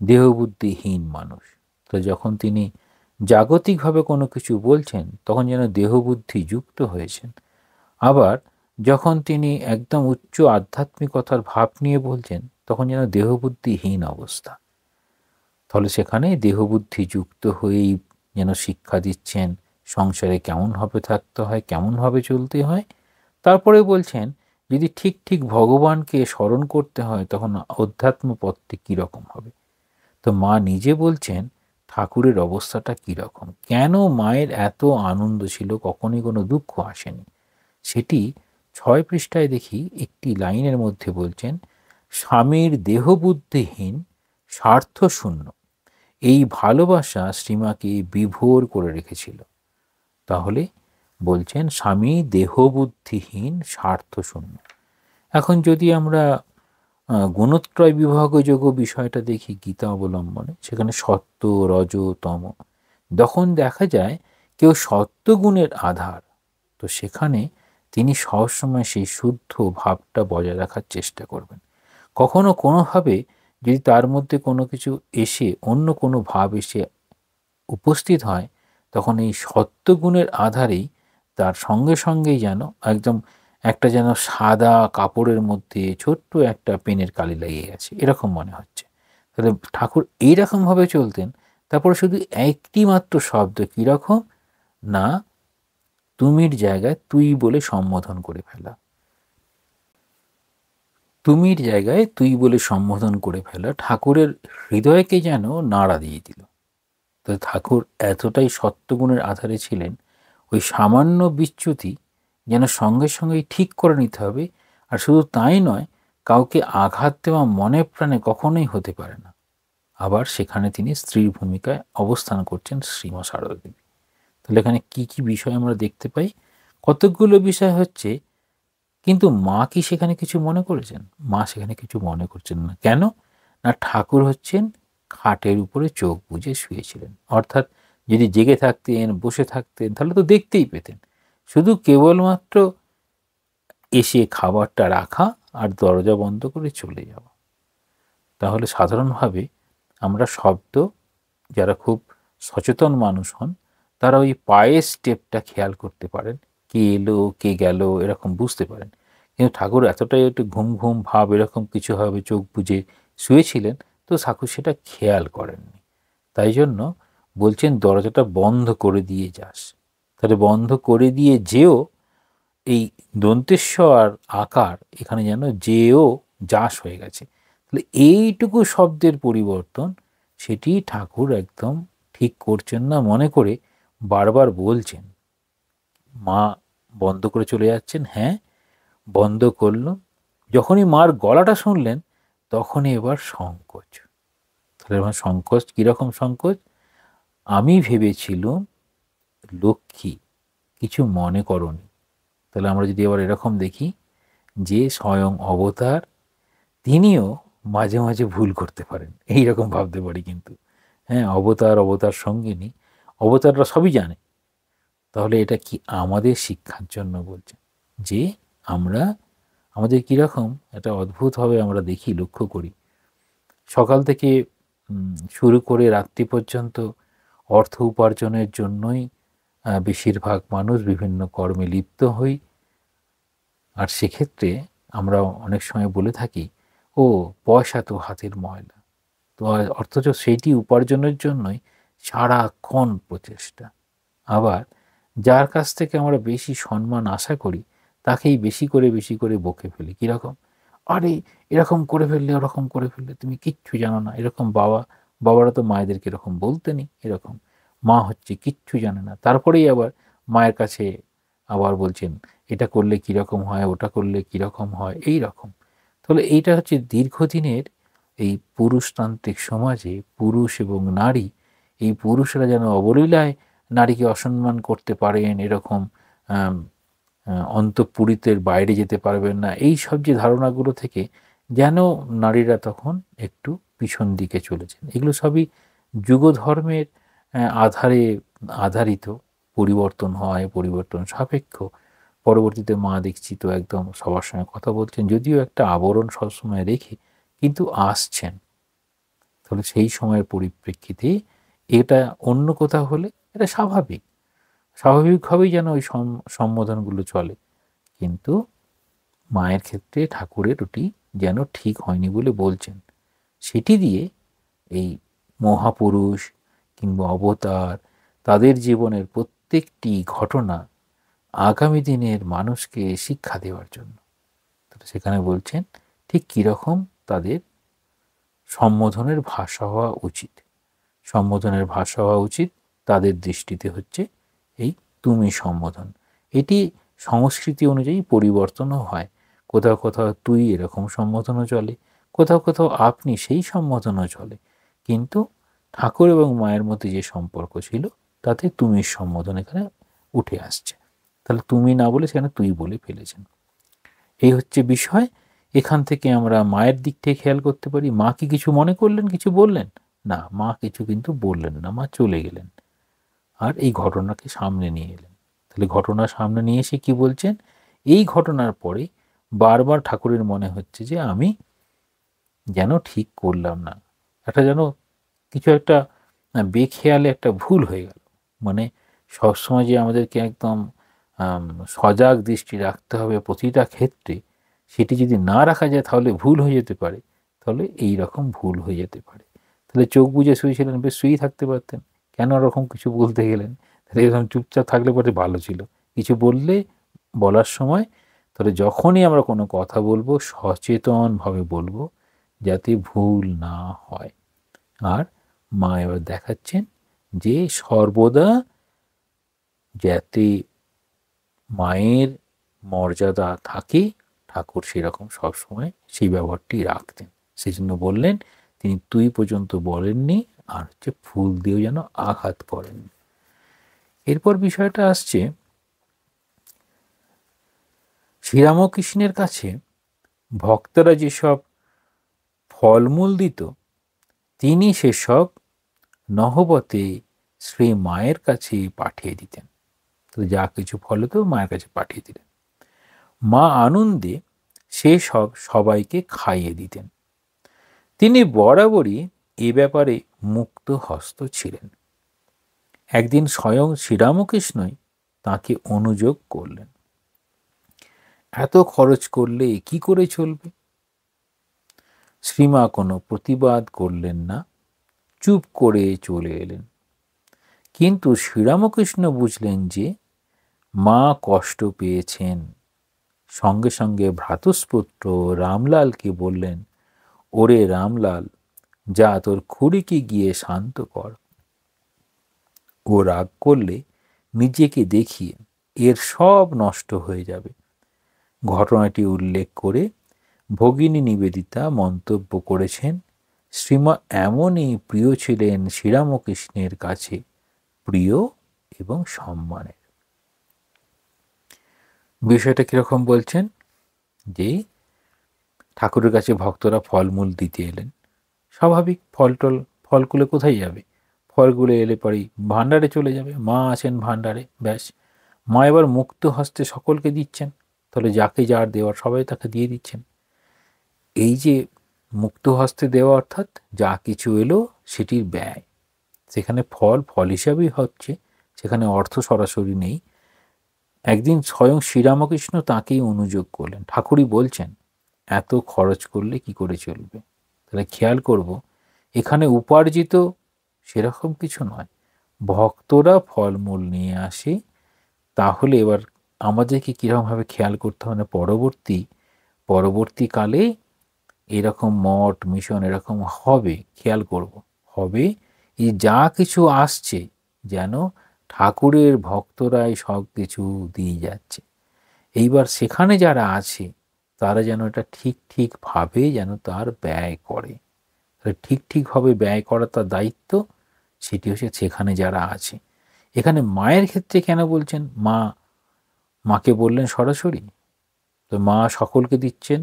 দেহবুদ্ধিহীন মানুষ। তো যখন তিনি জাগতিকভাবে কোনো কিছু বলছেন তখন যেন দেহবুদ্ধি যুক্ত হয়েছেন, আবার যখন তিনি একদম উচ্চ আধ্যাত্মিকতার ভাব নিয়ে বলছেন তখন যেন দেহবুদ্ধিহীন অবস্থা। তাহলে সেখানে দেহবুদ্ধি যুক্ত হয়েই যেন শিক্ষা দিচ্ছেন সংসারে কেমনভাবে থাকতে হয়, কেমনভাবে চলতে হয়। তারপরে বলছেন যদি ঠিক ঠিক ভগবানকে স্মরণ করতে হয় তখন অধ্যাত্ম পথটি কীরকম হবে। তো মা নিজে বলছেন ঠাকুরের অবস্থাটা কীরকম, কেন মায়ের এত আনন্দ ছিল, কখনই কোনো দুঃখ আসেনি। সেটি 6 পৃষ্ঠায় দেখি একটি লাইনের মধ্যে বলছেন, স্বামীর দেহবুদ্ধিহীন স্বার্থশূন্য এই ভালোবাসা শ্রীমাকে বিভোর করে রেখেছিল। তাহলে বলছেন স্বামী দেহবুদ্ধিহীন স্বার্থশূন্য। এখন যদি আমরা গুণত্রয় বিভাগযোগ্য বিষয়টা দেখি গীতা অবলম্বনে, সেখানে সত্য, রজ, তম, যখন দেখা যায় কেউ সত্যগুণের আধার, তো সেখানে তিনি সবসময় সেই শুদ্ধ ভাবটা বজায় রাখার চেষ্টা করবেন। কখনো কোনোভাবে যদি তার মধ্যে কোনো কিছু এসে অন্য কোনো ভাব এসে উপস্থিত হয় তখন এই সত্যগুণের আধারেই তার সঙ্গে সঙ্গেই যেন একদম একটা যেন সাদা কাপড়ের মধ্যে ছোট্ট একটা পেনের কালি লেগে গেছে এরকম মনে হচ্ছে। তাহলে ঠাকুর এইরকমভাবে চলতেন। তারপরে শুধু একটি মাত্র শব্দ, কীরকম না তুমির জায়গায় তুই বলে সম্বোধন করে ফেলা। তুমির জায়গায় তুই বলে সম্বোধন করে ফেলা ঠাকুরের হৃদয়কে যেন নাড়া দিয়ে দিল। তো ঠাকুর এতটাই সত্যগুণের আধারে ছিলেন, ওই সামান্য বিচ্যুতি যেন সঙ্গে সঙ্গেই ঠিক করে নিতে হবে। আর শুধু তাই নয়, কাউকে আঘাত দেওয়া মনে প্রাণে কখনোই হতে পারে না। আবার সেখানে তিনি স্ত্রীর ভূমিকায় অবস্থান করছেন শ্রীমা সারদা দেবী। তাহলে এখানে কি কি বিষয় আমরা দেখতে পাই? কতকগুলো বিষয় হচ্ছে, কিন্তু মা কি সেখানে কিছু মনে করেছেন? মা সেখানে কিছু মনে করছেন না। কেন না, ঠাকুর হচ্ছেন খাটের উপরে চোখ বুজে শুয়েছিলেন। অর্থাৎ যদি জেগে থাকতেন, বসে থাকতেন, তাহলে তো দেখতেই পেতেন। শুধু কেবলমাত্র এসে খাবারটা রাখা আর দরজা বন্ধ করে চলে যাওয়া। তাহলে সাধারণভাবে আমরা শব্দ, যারা খুব সচেতন মানুষ হন তারা ওই পায়ের স্টেপটা খেয়াল করতে পারেন, কে এলো কে গেল এরকম বুঝতে পারেন। কিন্তু ঠাকুর এতটাই একটু ঘুম ঘুম ভাব এরকম কিছু হবে, চোখ বুজে শুয়েছিলেন, তো ঠাকুর সেটা খেয়াল করেননি। তাই জন্য বলছেন দরজাটা বন্ধ করে দিয়ে যাস। তাহলে বন্ধ করে দিয়ে যেও, এই দন্তেস্ব আর আকার এখানে যেন যেও যাস হয়ে গেছে। তাহলে এইটুকু শব্দের পরিবর্তন, সেটি ঠাকুর একদম ঠিক করছেন না মনে করে বারবার বলছেন। মা বন্ধ করে চলে যাচ্ছেন, হ্যাঁ বন্ধ করলো। যখনই মার গলাটা শুনলেন তখনই এবার সংকোচ। তাহলে এবার সংকোচ, কীরকম সংকোচ? আমি ভেবেছিলুম লক্ষ্মী, কিছু মনে করনি। তাহলে আমরা যদি এবার এরকম দেখি যে স্বয়ং অবতার, তিনিও মাঝে মাঝে ভুল করতে পারেন, এই রকম ভাবতে পারি কিন্তু। হ্যাঁ, অবতার সঙ্গিনী, অবতাররা সবই জানে। তাহলে এটা কি আমাদের শিক্ষার জন্য বলছে, যে আমরা আমাদের কীরকম একটা অদ্ভুতভাবে আমরা দেখি, লক্ষ্য করি, সকাল থেকে শুরু করে রাত্রি পর্যন্ত অর্থ উপার্জনের জন্যই বেশিরভাগ মানুষ বিভিন্ন কর্মে লিপ্ত হই। আর সেক্ষেত্রে আমরা অনেক সময় বলে থাকি, ও পয়সা তো হাতের ময়লা। তো অথচ সেইটি উপার্জনের জন্যই সারাক্ষণ প্রচেষ্টা। আবার যার কাছ থেকে আমরা বেশি সম্মান আশা করি তাকেই বেশি করে বকে ফেলি। কীরকম? আরে এরকম করে ফেললে, ওরকম করে ফেললে, তুমি কিচ্ছু জানো না। এরকম বাবারা তো মায়েদেরকে এরকম বলতেনি। এরকম মা হচ্ছে কিচ্ছু জানে না। তারপরেই আবার মায়ের কাছে আবার বলছেন, এটা করলে কীরকম হয়, ওটা করলে কীরকম হয়, এই রকম। তাহলে এইটা হচ্ছে দীর্ঘদিনের এই পুরুষতান্ত্রিক সমাজে পুরুষ এবং নারী, এই পুরুষেরা যেন অবলীলায় নারীকে অসম্মান করতে পারেন, এরকম অন্তঃপুরীতের বাইরে যেতে পারবেন না, এই সব যে ধারণাগুলো থেকে যেন নারীরা তখন একটু পিছন দিকে চলেছেন। এগুলো সবই যুগধর্মের আধারিত। পরিবর্তন হয়, পরিবর্তন সাপেক্ষ। পরবর্তীতে মা দেখছি তো একদম সবার সঙ্গে কথা বলছেন, যদিও একটা আবরণ সবসময় রেখে, কিন্তু আসছেন। তাহলে সেই সময়ের পরিপ্রেক্ষিতে এটা অন্য কোথাও হলে এটা স্বাভাবিকভাবেই যেন ওই সম্বোধনগুলো চলে। কিন্তু মায়ের ক্ষেত্রে ঠাকুরের ওটি যেন ঠিক হয়নি বলে বলছেন। সেটি দিয়ে এই মহাপুরুষ কিংবা অবতার, তাদের জীবনের প্রত্যেকটি ঘটনা আগামী দিনের মানুষকে শিক্ষা দেওয়ার জন্য। তো সেখানে বলছেন ঠিক কীরকম তাদের সম্বোধনের ভাষা হওয়া উচিত। সম্বোধনের ভাষা হওয়া উচিত তাদের দৃষ্টিতে হচ্ছে এই তুমি সম্বোধন। এটি সংস্কৃতি অনুযায়ী পরিবর্তনও হয়। কোথাও কোথাও তুই এরকম সম্বোধনও চলে, কোথাও কোথাও আপনি সেই সম্বোধনও চলে। কিন্তু ঠাকুর এবং মায়ের মধ্যে যে সম্পর্ক ছিল তাতে তুমির সম্বোধন এখানে উঠে আসছে। তাহলে তুমি না বলে সেখানে তুই বলে ফেলেছেন। এই হচ্ছে বিষয়। এখান থেকে আমরা মায়ের দিক থেকে খেয়াল করতে পারি, মা কি কিছু মনে করলেন, কিছু বললেন না? মা কিছু কিন্তু বললেন না, মা চলে গেলেন আর এই ঘটনাকে সামনে নিয়ে এলেন। তাহলে ঘটনা সামনে নিয়ে এসে কি বলছেন? এই ঘটনার পরে বারবার ঠাকুরের মনে হচ্ছে যে আমি যেন ঠিক করলাম না, একটা যেন কিছু একটা বেখেয়ালে একটা ভুল হয়ে গেল। মানে সবসময় যে আমাদেরকে একদম সজাগ দৃষ্টি রাখতে হবে প্রতিটা ক্ষেত্রে, সেটি যদি না রাখা যায় তাহলে ভুল হয়ে যেতে পারে। তাহলে এই রকম ভুল হয়ে যেতে পারে। তাহলে চোখ বুজে শুয়েছিলেন, বেশ শুয়েই থাকতে পারতেন, কেন ওরকম কিছু বলতে গেলেন? তাহলে এরকম চুপচাপ থাকলে পরে ভালো ছিল। কিছু বললে বলার সময়, তাহলে যখনই আমরা কোনো কথা বলবো সচেতনভাবে বলবো, যাতে ভুল না হয়। আর মা এবার দেখাচ্ছেন যে সর্বদা যাতে মায়ের মর্যাদা থাকে, ঠাকুর সেরকম সবসময় সেই ব্যবহারটি রাখতেন। সেই জন্য বললেন, তিনি তুই পর্যন্ত বলেননি, আর হচ্ছে ফুল দিয়েও যেন আঘাত করেন। এরপর বিষয়টা আসছে, শ্রীরামকৃষ্ণের কাছে ভক্তরা যেসব ফলমূল দিত, তিনি সেসব নহবতে শ্রী মায়ের কাছে পাঠিয়ে দিতেন। তো যা কিছু ফল হতো মায়ের কাছে পাঠিয়ে দিলেন। মা আনন্দে সে সব সবাইকে খাইয়ে দিতেন। তিনি বরাবরই এ ব্যাপারে মুক্ত হস্ত ছিলেন। একদিন স্বয়ং শ্রীরামকৃষ্ণই তাকে অনুযোগ করলেন, এত খরচ করলে কি করে চলবে? শ্রীমা কোনো প্রতিবাদ করলেন না, চুপ করে চলে এলেন। কিন্তু শ্রীরামকৃষ্ণ বুঝলেন যে মা কষ্ট পেয়েছেন। সঙ্গে সঙ্গে ভ্রাতুষ্পুত্র রামলালকে বললেন, ওরে রামলাল, যা তোর খুড়িকে গিয়ে শান্ত কর। ও রাগ করলে নিজেকে দেখিয়ে এর সব নষ্ট হয়ে যাবে। ঘটনাটি উল্লেখ করে ভগিনী নিবেদিতা মন্তব্য করেছেন, শ্রীমা এমনই প্রিয় ছিলেন শ্রীরামকৃষ্ণের কাছে, প্রিয় এবং সম্মানের। বিষয়টা কিরকম বলছেন, যে ঠাকুরের কাছে ভক্তরা ফলমূল দিতে এলেন। স্বাভাবিক, ফলগুলো কোথায় যাবে? ফলগুলো এলে পরেই ভাণ্ডারে চলে যাবে। মা আছেন ভাণ্ডারে, ব্যাস। মা এবার মুক্ত হস্তে সকলকে দিচ্ছেন। তাহলে যাকে যার দেওয়ার সবাই তাকে দিয়ে দিচ্ছেন। এই যে মুক্ত হস্তে দেওয়া অর্থাৎ যা কিছু এলো সেটির ব্যয়, সেখানে ফল হিসাবেই হচ্ছে, সেখানে অর্থ সরাসরি নেই। একদিন স্বয়ং শ্রীরামকৃষ্ণ তাকেই অনুযোগ করলেন। ঠাকুরই বলছেন, এত খরচ করলে কি করে চলবে? তাহলে খেয়াল করব, এখানে উপার্জিত সেরকম কিছু নয়, ভক্তরা ফলমূল নিয়ে আসে। তাহলে এবার আমাদেরকে কীরকমভাবে খেয়াল করতে হবে, পরবর্তীকালে এরকম মঠ মিশন এরকম হবে, খেয়াল করব, হবে এই যা কিছু আসছে যেন ঠাকুরের ভক্তরাই সব কিছু দিয়ে যাচ্ছে। এইবার সেখানে যারা আছে তারা যেন এটা ঠিকভাবে যেন তার ব্যয় করে। ঠিকভাবে ব্যয় করা তার দায়িত্ব, সেটি হচ্ছে সেখানে যারা আছে। এখানে মায়ের ক্ষেত্রে কেন বলছেন? মাকে বললেন সরাসরি, তো মা সকলকে দিচ্ছেন।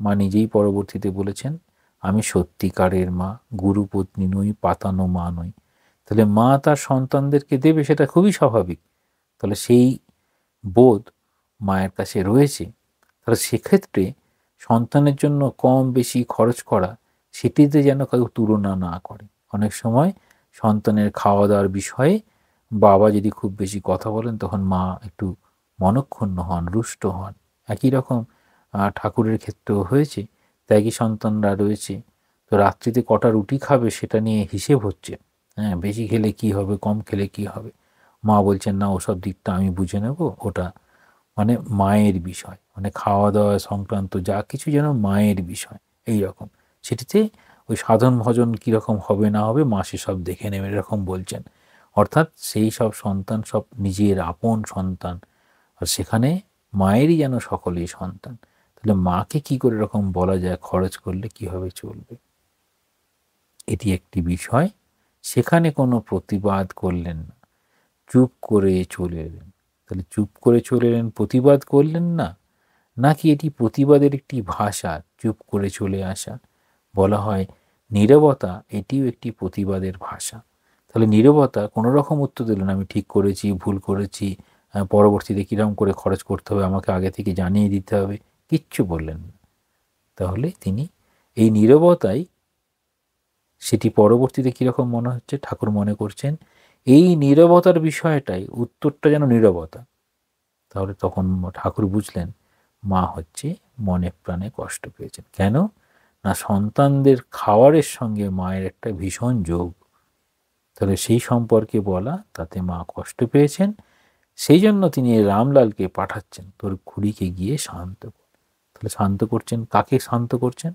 মা নিজেই পরবর্তীতে বলেছেন, আমি সত্যিকারের মা, গুরুপত্নী নই, পাতানো মা নই। তাহলে মা তার সন্তানদেরকে দেবে, সেটা খুবই স্বাভাবিক। তাহলে সেই বোধ মায়ের কাছে রয়েছে। তাহলে সেক্ষেত্রে সন্তানের জন্য কম বেশি খরচ করা, সেটিতে যেন কেউ তুলনা না করে। অনেক সময় সন্তানের খাওয়া দাওয়ার বিষয়ে বাবা যদি খুব বেশি কথা বলেন, তখন মা একটু মনক্ষুণ্ণ হন, রুষ্ট হন। একই রকম ঠাকুরের ক্ষেত্রেও হয়েছে। ত্যাগী সন্তানরা রয়েছে, তো রাত্রিতে কটা রুটি খাবে সেটা নিয়ে হিসেব হচ্ছে। হ্যাঁ, বেশি খেলে কি হবে, কম খেলে কি হবে। মা বলছেন, না, ওসব দিকটা আমি বুঝে নেব, ওটা মানে মায়ের বিষয়, মানে খাওয়া দাওয়া সংক্রান্ত যা কিছু যেন মায়ের বিষয়। এই রকম সেটিতে ওই সাধন ভজন কীরকম হবে না হবে মা সেসব দেখে নেবে, এরকম বলছেন। অর্থাৎ সেই সব সন্তান সব নিজের আপন সন্তান, আর সেখানে মায়েরই যেন সকলেই সন্তান। তাহলে মাকে কি করে এরকম বলা যায় খরচ করলে কিভাবে চলবে? এটি একটি বিষয়। সেখানে কোনো প্রতিবাদ করলেন না, চুপ করে চলে এলেন। তাহলে চুপ করে চলে এলেন, প্রতিবাদ করলেন না, নাকি এটি প্রতিবাদের একটি ভাষা, চুপ করে চলে আসা? বলা হয় নীরবতা এটিও একটি প্রতিবাদের ভাষা। তাহলে নীরবতা, কোনো রকম উত্তর দিলেন, আমি ঠিক করেছি, ভুল করেছি, পরবর্তীতে কীরকম করে খরচ করতে হবে আমাকে আগে থেকে জানিয়ে দিতে হবে, কিচ্ছু বললেন না। তাহলে তিনি এই নীরবতাই, সেটি পরবর্তীতে কীরকম মনে হচ্ছে, ঠাকুর মনে করছেন এই নীরবতার বিষয়টাই উত্তরটা যেন নীরবতা। তাহলে তখন ঠাকুর বুঝলেন মা হচ্ছে মনে প্রাণে কষ্ট পেয়েছেন। কেন না, সন্তানদের খাওয়ারের সঙ্গে মায়ের একটা ভীষণ যোগ। তাহলে সেই সম্পর্কে বলা, তাতে মা কষ্ট পেয়েছেন। সেই জন্য তিনি রামলালকে পাঠাচ্ছেন, তোর খুড়িকে গিয়ে শান্ত কর। তাহলে শান্ত করছেন, কাকে শান্ত করছেন?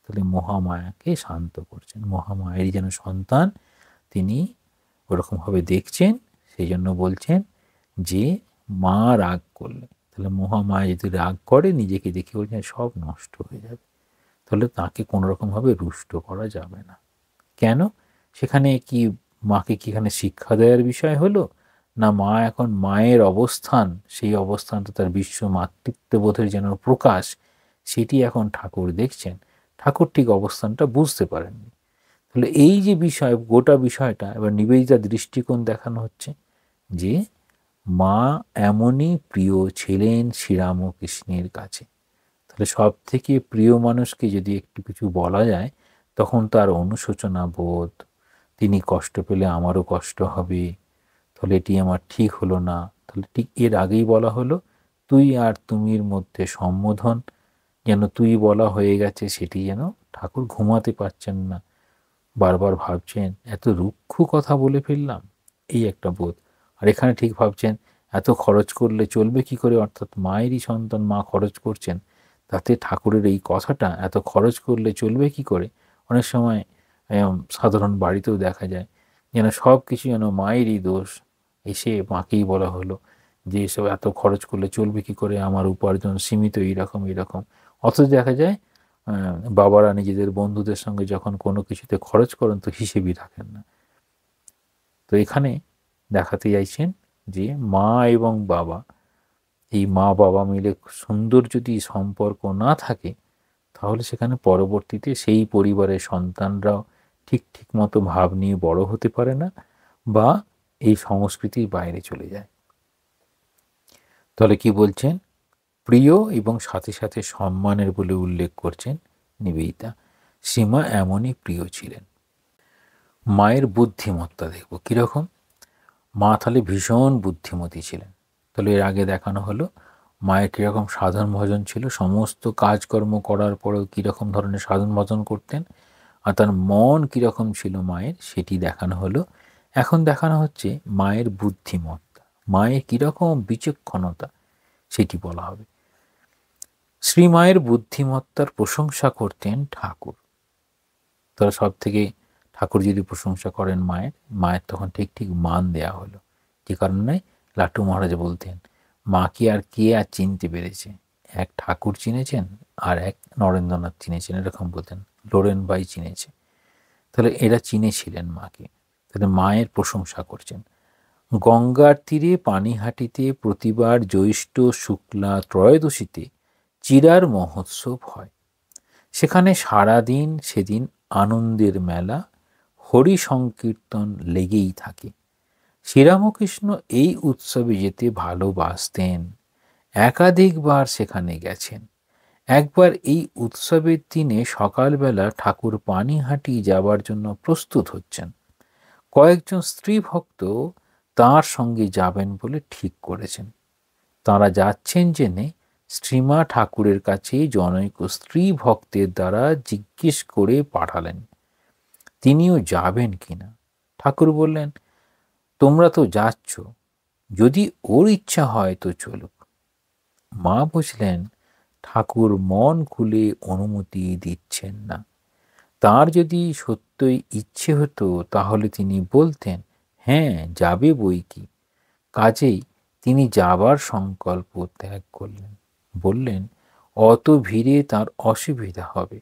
তাহলে মহামায়াকে শান্ত করছেন। মহামায়েরই যেন সন্তান, তিনি ওরকমভাবে দেখছেন। সেই জন্য বলছেন যে মা রাগ করলে, তাহলে মহামায়া যদি রাগ করে, নিজেকে দেখে বলছেন সব নষ্ট হয়ে যাবে। তাহলে তাকে কোনোরকমভাবে রুষ্ট করা যাবে না। কেন? সেখানে কি মাকে কি এখানে শিক্ষা দেওয়ার বিষয় হলো না? মা এখন মায়ের অবস্থান, সেই অবস্থানটা তার বিশ্ব মাতৃত্ববোধের যেন প্রকাশ, সেটি এখন ঠাকুর দেখছেন। ঠাকুর ঠিক অবস্থানটা বুঝতে পারেননি। তাহলে এই যে বিষয়, গোটা বিষয়টা এবার নিবেদিতার দৃষ্টিকোণ দেখানো হচ্ছে যে মা এমনই প্রিয় ছিলেন শ্রীরামকৃষ্ণের কাছে। তাহলে সব থেকে প্রিয় মানুষকে যদি একটু কিছু বলা যায়, তখন তার অনুশোচনা বোধ, তিনি কষ্ট পেলে আমারও কষ্ট হবে, তাহলে এটি আমার ঠিক হলো না। তাহলে ঠিক এর আগেই বলা হলো, তুই আর তুমির মধ্যে সম্বোধন যেন তুই বলা হয়ে গেছে, সেটি যেন ঠাকুর ঘুমাতে পারছেন না, বারবার ভাবছেন এত রুক্ষ কথা বলে ফেললাম, এই একটা বোধ। আর এখানে ঠিক ভাবছেন এত খরচ করলে চলবে কি করে, অর্থাৎ মায়েরই সন্তান, মা খরচ করছেন, তাতে ঠাকুরের এই কথাটা এত খরচ করলে চলবে কি করে। অনেক সময় সাধারণ বাড়িতেও দেখা যায় যেন সব কিছু যেন মায়েরই দোষ, এসে মাকেই বলা হলো যে এসব এত খরচ করলে চলবে কি করে, আমার উপার্জন সীমিত, এইরকম এইরকম। অথচ দেখা যায় বাবারা নিজেদের বন্ধুদের সঙ্গে যখন কোনো কিছুতে খরচ করেন তো হিসেবই রাখেন না। তো এখানে দেখাতে চাইছেন যে মা এবং বাবা, এই মা বাবা মিলে সুন্দর যদি সম্পর্ক না থাকে, তাহলে সেখানে পরবর্তীতে সেই পরিবারের সন্তানরাও ঠিক মতো ভাব নিয়ে বড় হতে পারে না, বা এই সংস্কৃতির বাইরে চলে যায়। তাহলে কি বলছেন, প্রিয় এবং সাথে সাথে সম্মানের বলে উল্লেখ করছেন নিবেদিতা। সীমা এমনই প্রিয় ছিলেন। মায়ের বুদ্ধিমত্তা দেখব কীরকম। মা তাহলে ভীষণ বুদ্ধিমতী ছিলেন। তাহলে এর আগে দেখানো হলো মায়ের কীরকম সাধন ভজন ছিল, সমস্ত কাজকর্ম করার পরেও কীরকম ধরনের সাধন ভজন করতেন, আর তার মন কীরকম ছিল মায়ের, সেটি দেখানো হলো। এখন দেখানো হচ্ছে মায়ের বুদ্ধিমত্তা, মায়ের কীরকম বিচক্ষণতা, সেটি বলা হবে। শ্রীমায়ের বুদ্ধিমত্তার প্রশংসা করতেন ঠাকুর। তারা সব থেকে ঠাকুর যদি প্রশংসা করেন মায়ের তখন ঠিক মান দেয়া হলো। যে কারণে লাট্টু মহারাজ বলতেন, মা কি আর কে আর চিনতে পেরেছে, এক ঠাকুর চিনেছেন আর এক নরেন্দ্রনাথ চিনেছেন, এরকম বলতেন, লোরেন ভাই চিনেছে। তাহলে এরা চিনেছিলেন মাকে, তাহলে মায়ের প্রশংসা করছেন। গঙ্গার তীরে পানিহাটিতে প্রতিবার জ্যৈষ্ঠ শুক্লা ত্রয়োদশীতে চিরার মহোৎসব হয়। সেখানে সারাদিন সেদিন আনন্দের মেলা, হরি সংকীর্তন লেগেই থাকে। শ্রীরামকৃষ্ণ এই উৎসবে যেতে ভালোবাসতেন, একাধিকবার সেখানে গেছেন। একবার এই উৎসবের দিনে সকালবেলা ঠাকুর পানিহাটি যাবার জন্য প্রস্তুত হচ্ছেন। কয়েকজন স্ত্রী ভক্ত তাঁর সঙ্গে যাবেন বলে ঠিক করেছেন। তাঁরা যাচ্ছেন জেনে শ্রীমা ঠাকুরের কাছে জনৈক স্ত্রী ভক্তের দ্বারা জিজ্ঞেস করে পাঠালেন তিনিও যাবেন কিনা। ঠাকুর বললেন, তোমরা তো যাচ্ছ, যদি ওর ইচ্ছা হয় তো চলুক। মা বুঝলেন ঠাকুর মন খুলে অনুমতি দিচ্ছেন না। তার যদি সত্যই ইচ্ছে হতো তাহলে তিনি বলতেন, হ্যাঁ যাবে বই কি। কাজেই তিনি যাবার সংকল্প ত্যাগ করলেন। বললেন, অত ভিড়ে তার অসুবিধা হবে।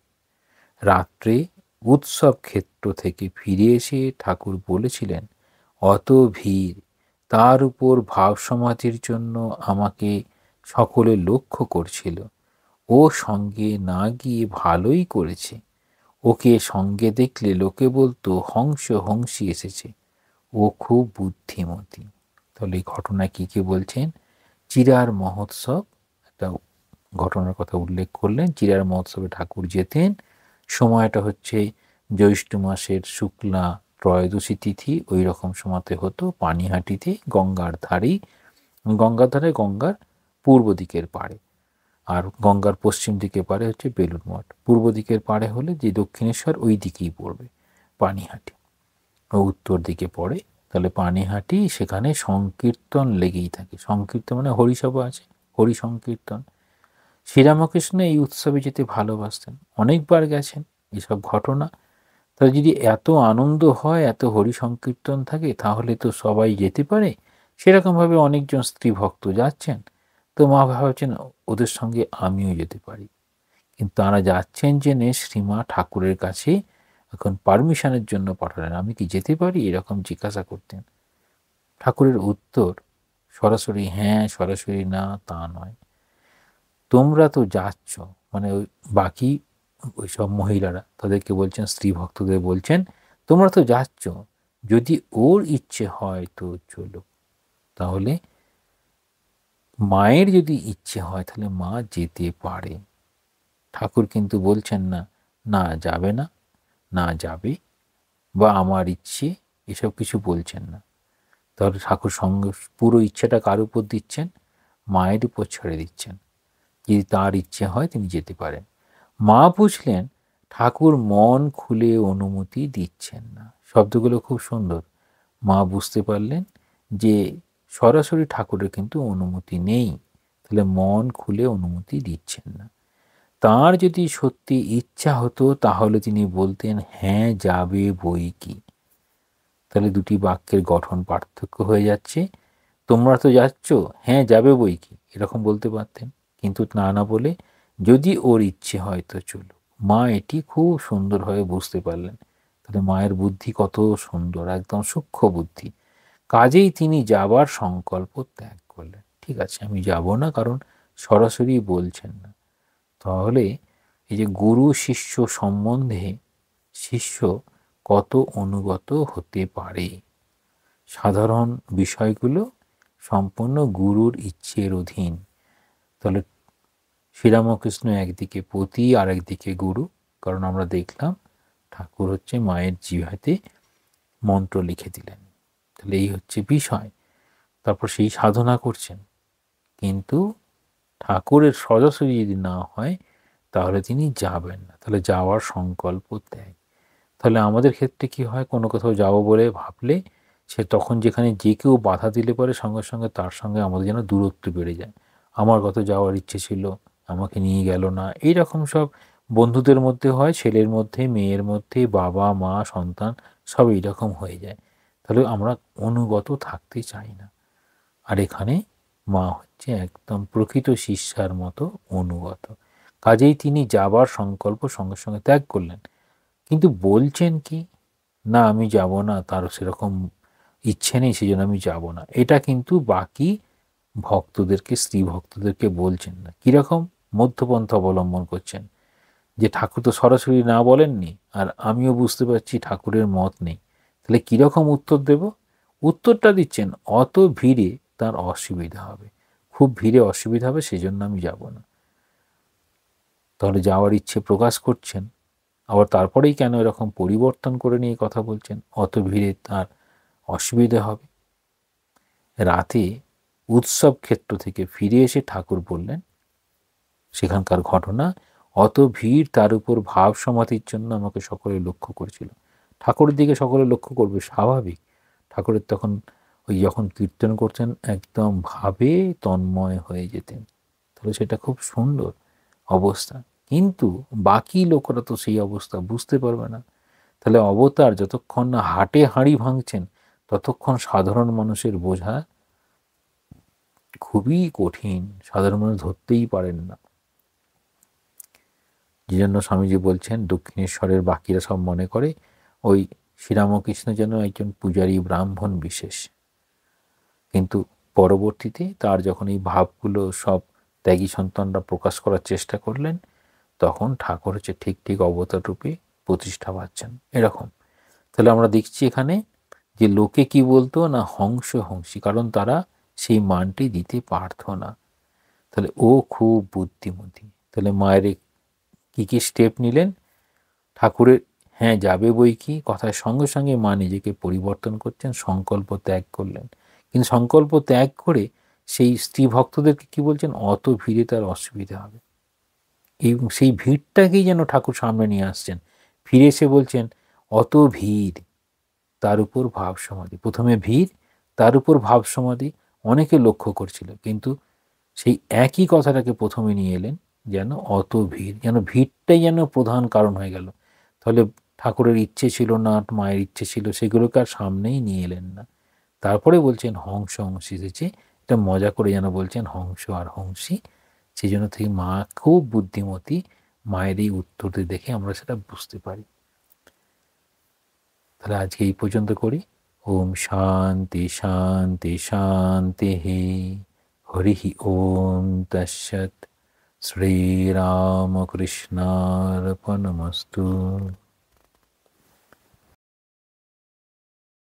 রাত্রে উৎসব ক্ষেত্র থেকে ফিরে এসে ঠাকুর বলেছিলেন, অত ভিড়, তার উপর ভাব সমাধির জন্য আমাকে সকলে লক্ষ্য করছিল। ও সঙ্গে না গিয়ে ভালোই করেছে। ওকে সঙ্গে দেখলে লোকে বলতো হংসী এসেছে, ও খুব বুদ্ধিমতী। তাহলে এই ঘটনা কি বলছেন, চিরার মহোৎসব একটা ঘটনার কথা উল্লেখ করলেন। চিরার মহোৎসবে ঠাকুর যেতেন, সময়টা হচ্ছে জ্যৈষ্ঠ মাসের শুক্লা ত্রয়োদশী তিথি, ওই রকম সময়তে হতো পানিহাটিতে, গঙ্গার ধারেই। গঙ্গার ধারে, গঙ্গার পূর্ব দিকের পাড়ে, আর গঙ্গার পশ্চিম দিকের পাড়ে হচ্ছে বেলুড় মঠ। পূর্ব দিকের পাড়ে হলে যে দক্ষিণেশ্বর, ওই দিকেই পড়বে পানিহাটি। ও উত্তর দিকে পড়ে। তাহলে পানিহাটি, সেখানে সংকীর্তন লেগেই থাকে। সংকীর্তন মানে হরিসভা আছে, হরি সংকীর্তন। শ্রীরামকৃষ্ণ এই উৎসবে যেতে ভালোবাসতেন, অনেকবার গেছেন। এসব ঘটনা, তাহলে যদি এত আনন্দ হয়, এত হরি সংকীর্তন থাকে, তাহলে তো সবাই যেতে পারে। সেরকমভাবে অনেকজন স্ত্রী ভক্ত যাচ্ছেন, তো মা ভাবছেন ওদের সঙ্গে আমিও যেতে পারি। কিন্তু তারা যাচ্ছেন জেনে শ্রীমা ঠাকুরের কাছে এখন পারমিশনের জন্য পাঠালেন, আমি কি যেতে পারি, এরকম জিজ্ঞাসা করতেন। ঠাকুরের উত্তর সরাসরি হ্যাঁ, সরাসরি না তা নয়। তোমরা তো যাচ্ছ, মানে ওই বাকি ওই সব মহিলারা তাদেরকে বলছেন, স্ত্রী ভক্তদের বলছেন, তোমরা তো যাচ্ছ, যদি ওর ইচ্ছে হয় তো চলো। তাহলে মায়ের যদি ইচ্ছে হয় তাহলে মা যেতে পারে। ঠাকুর কিন্তু বলছেন না, না যাবে না, না যাবে, বা আমার ইচ্ছে, এসব কিছু বলছেন না। তাহলে ঠাকুর সঙ্গে পুরো ইচ্ছেটা কার উপর দিচ্ছেন, মায়ের উপর ছেড়ে দিচ্ছেন। যদি তার ইচ্ছে হয় তিনি যেতে পারেন। মা বুঝলেন ঠাকুর মন খুলে অনুমতি দিচ্ছেন না। শব্দগুলো খুব সুন্দর। মা বুঝতে পারলেন যে সরাসরি ঠাকুরের কিন্তু অনুমতি নেই, তাহলে মন খুলে অনুমতি দিচ্ছেন না। তার যদি সত্যি ইচ্ছা হতো তাহলে তিনি বলতেন, হ্যাঁ যাবে বই কি। তাহলে দুটি বাক্যের গঠন পার্থক্য হয়ে যাচ্ছে। তোমরা তো যাচ্ছ, হ্যাঁ যাবে বই কি, এরকম বলতে পারতেন। কিন্তু না বলে যদি ওর ইচ্ছে হয় তো চলো। মা এটি খুব সুন্দরভাবে বুঝতে পারলেন। তাহলে মায়ের বুদ্ধি কত সুন্দর, একদম সূক্ষ্ম বুদ্ধি। কাজেই তিনি যাবার সংকল্প ত্যাগ করলেন। ঠিক আছে, আমি যাব না, কারণ সরাসরি বলছেন না। তাহলে এই যে গুরু শিষ্য সম্বন্ধে শিষ্য কত অনুগত হতে পারে, সাধারণ বিষয়গুলো সম্পূর্ণ গুরুর ইচ্ছের অধীন। তাহলে শ্রীরামকৃষ্ণ একদিকে পতি আর একদিকে গুরু, কারণ আমরা দেখলাম ঠাকুর হচ্ছে মায়ের জিহ্বাতে মন্ত্র লিখে দিলেন। তাহলে এই হচ্ছে বিষয়। তারপর সেই সাধনা করছেন, কিন্তু ঠাকুরের সরাসরি যদি না হয় তাহলে তিনি যাবেন না। তাহলে যাওয়ার সংকল্প ত্যাগ। তাহলে আমাদের ক্ষেত্রে কি হয়, কোনো কোথাও যাবো বলে ভাবলে সে তখন যেখানে যে কেউ বাধা দিলে পরে সঙ্গে সঙ্গে তার সঙ্গে আমাদের যেন দূরত্ব বেড়ে যায়। আমার কত যাওয়ার ইচ্ছে ছিল, আমাকে নিয়ে গেল না, এইরকম সব বন্ধুদের মধ্যে হয়, ছেলের মধ্যে, মেয়ের মধ্যে, বাবা মা সন্তান সব এইরকম হয়ে যায়। তাহলে আমরা অনুগত থাকতে চাই না। আর এখানে মা হচ্ছে একদম প্রকৃত শিষ্যার মতো অনুগত। কাজেই তিনি যাবার সংকল্প সঙ্গে সঙ্গে ত্যাগ করলেন। কিন্তু বলছেন কি, না আমি যাব না, তার সেরকম ইচ্ছে নেই, সেই জন্য আমি যাব না। এটা কিন্তু বাকি ভক্তদেরকে, স্ত্রী ভক্তদেরকে বলছেন না। কিরকম মধ্যপন্থা অবলম্বন করছেন, যে ঠাকুর তো সরাসরি না বলেননি, আর আমিও বুঝতে পারছি ঠাকুরের মত নেই, তাহলে কিরকম উত্তর দেব? উত্তরটা দিচ্ছেন, অত ভিড়ে তার অসুবিধা হবে, খুব ভিড়ে অসুবিধা হবে, সেই জন্য আমি যাব না। তাহলে যাওয়ার ইচ্ছে প্রকাশ করছেন, আবার তারপরেই কেন এরকম পরিবর্তন করে নিয়ে কথা বলছেন, অত ভিড়ে তার অসুবিধা হবে। রাতে উৎসব ক্ষেত্র থেকে ফিরে এসে ঠাকুর বললেন, সেখানকার ঘটনা, অত ভিড়, তার উপর ভাব সমাধির জন্য আমাকে সকলে লক্ষ্য করেছিল। ঠাকুরের দিকে সকলে লক্ষ্য করবে, স্বাভাবিক। ঠাকুরের তখন ওই যখন কীর্তন করছেন একদম ভাবে তন্ময় হয়ে যেতেন, তাহলে সেটা খুব সুন্দর অবস্থা। কিন্তু বাকি লোকেরা তো সেই অবস্থা বুঝতে পারবে না। তাহলে অবতার যতক্ষণ না হাটে হাঁড়ি ভাঙছেন ততক্ষণ সাধারণ মানুষের বোঝা খুবই কঠিন, সাধারণ মানুষ ধরতেই পারেন না। যে জন্য স্বামীজি বলছেন, দক্ষিণেশ্বরের বাকিরা সব মনে করে ওই শ্রীরামকৃষ্ণ যেন একজন পূজারী ব্রাহ্মণ বিশেষ। কিন্তু পরবর্তীতে তার যখন এই ভাবগুলো সব ত্যাগী সন্তানরা প্রকাশ করার চেষ্টা করলেন, তখন ঠাকুর হচ্ছে ঠিক ঠিক অবতার রূপে প্রতিষ্ঠা পাচ্ছেন। এরকম তাহলে আমরা দেখছি এখানে যে লোকে কি বলতো না, হংস হংসী, কারণ তারা সেই মানটি দিতে পারত না। তাহলে ও খুব বুদ্ধিমতী। তাহলে মায়ের কি কি স্টেপ নিলেন, ঠাকুরের হ্যাঁ যাবে বই কি কথার সঙ্গে সঙ্গে মা নিজেকে পরিবর্তন করছেন, সংকল্প ত্যাগ করলেন। কিন্তু সংকল্প ত্যাগ করে সেই স্ত্রী ভক্তদেরকে কি বলছেন, অত ভিড়ে তার অসুবিধা হবে। এবং সেই ভিড়টাকেই যেন ঠাকুর সামনে নিয়ে আসছেন। ফিরে এসে বলছেন, অত ভিড়, তার উপর ভাব সমাধি। প্রথমে ভিড়, তার উপর ভাব সমাধি, অনেকে লক্ষ্য করছিল, কিন্তু সেই একই কথাটাকে প্রথমে নিয়ে এলেন, যেন অত ভিড়, যেন ভিড়টাই যেন প্রধান কারণ হয়ে গেল। তাহলে ঠাকুরের ইচ্ছে ছিল না, মায়ের ইচ্ছে ছিল, সেগুলোকে আর সামনেই নিয়ে এলেন না। তারপরে বলছেন হংস হংসী এসেছে, এটা মজা করে যেন বলছেন হংস আর হংসী। সেই জন্য থেকে মা খুব বুদ্ধিমতী, মায়ের এই উত্তরটি দেখে আমরা সেটা বুঝতে পারি। তাহলে আজকে এই পর্যন্ত করি। ওম শান্তি শান্তি শান্তি। হরি ওম তৎসৎ। শ্রীরামকৃষ্ণার্পণমস্তু।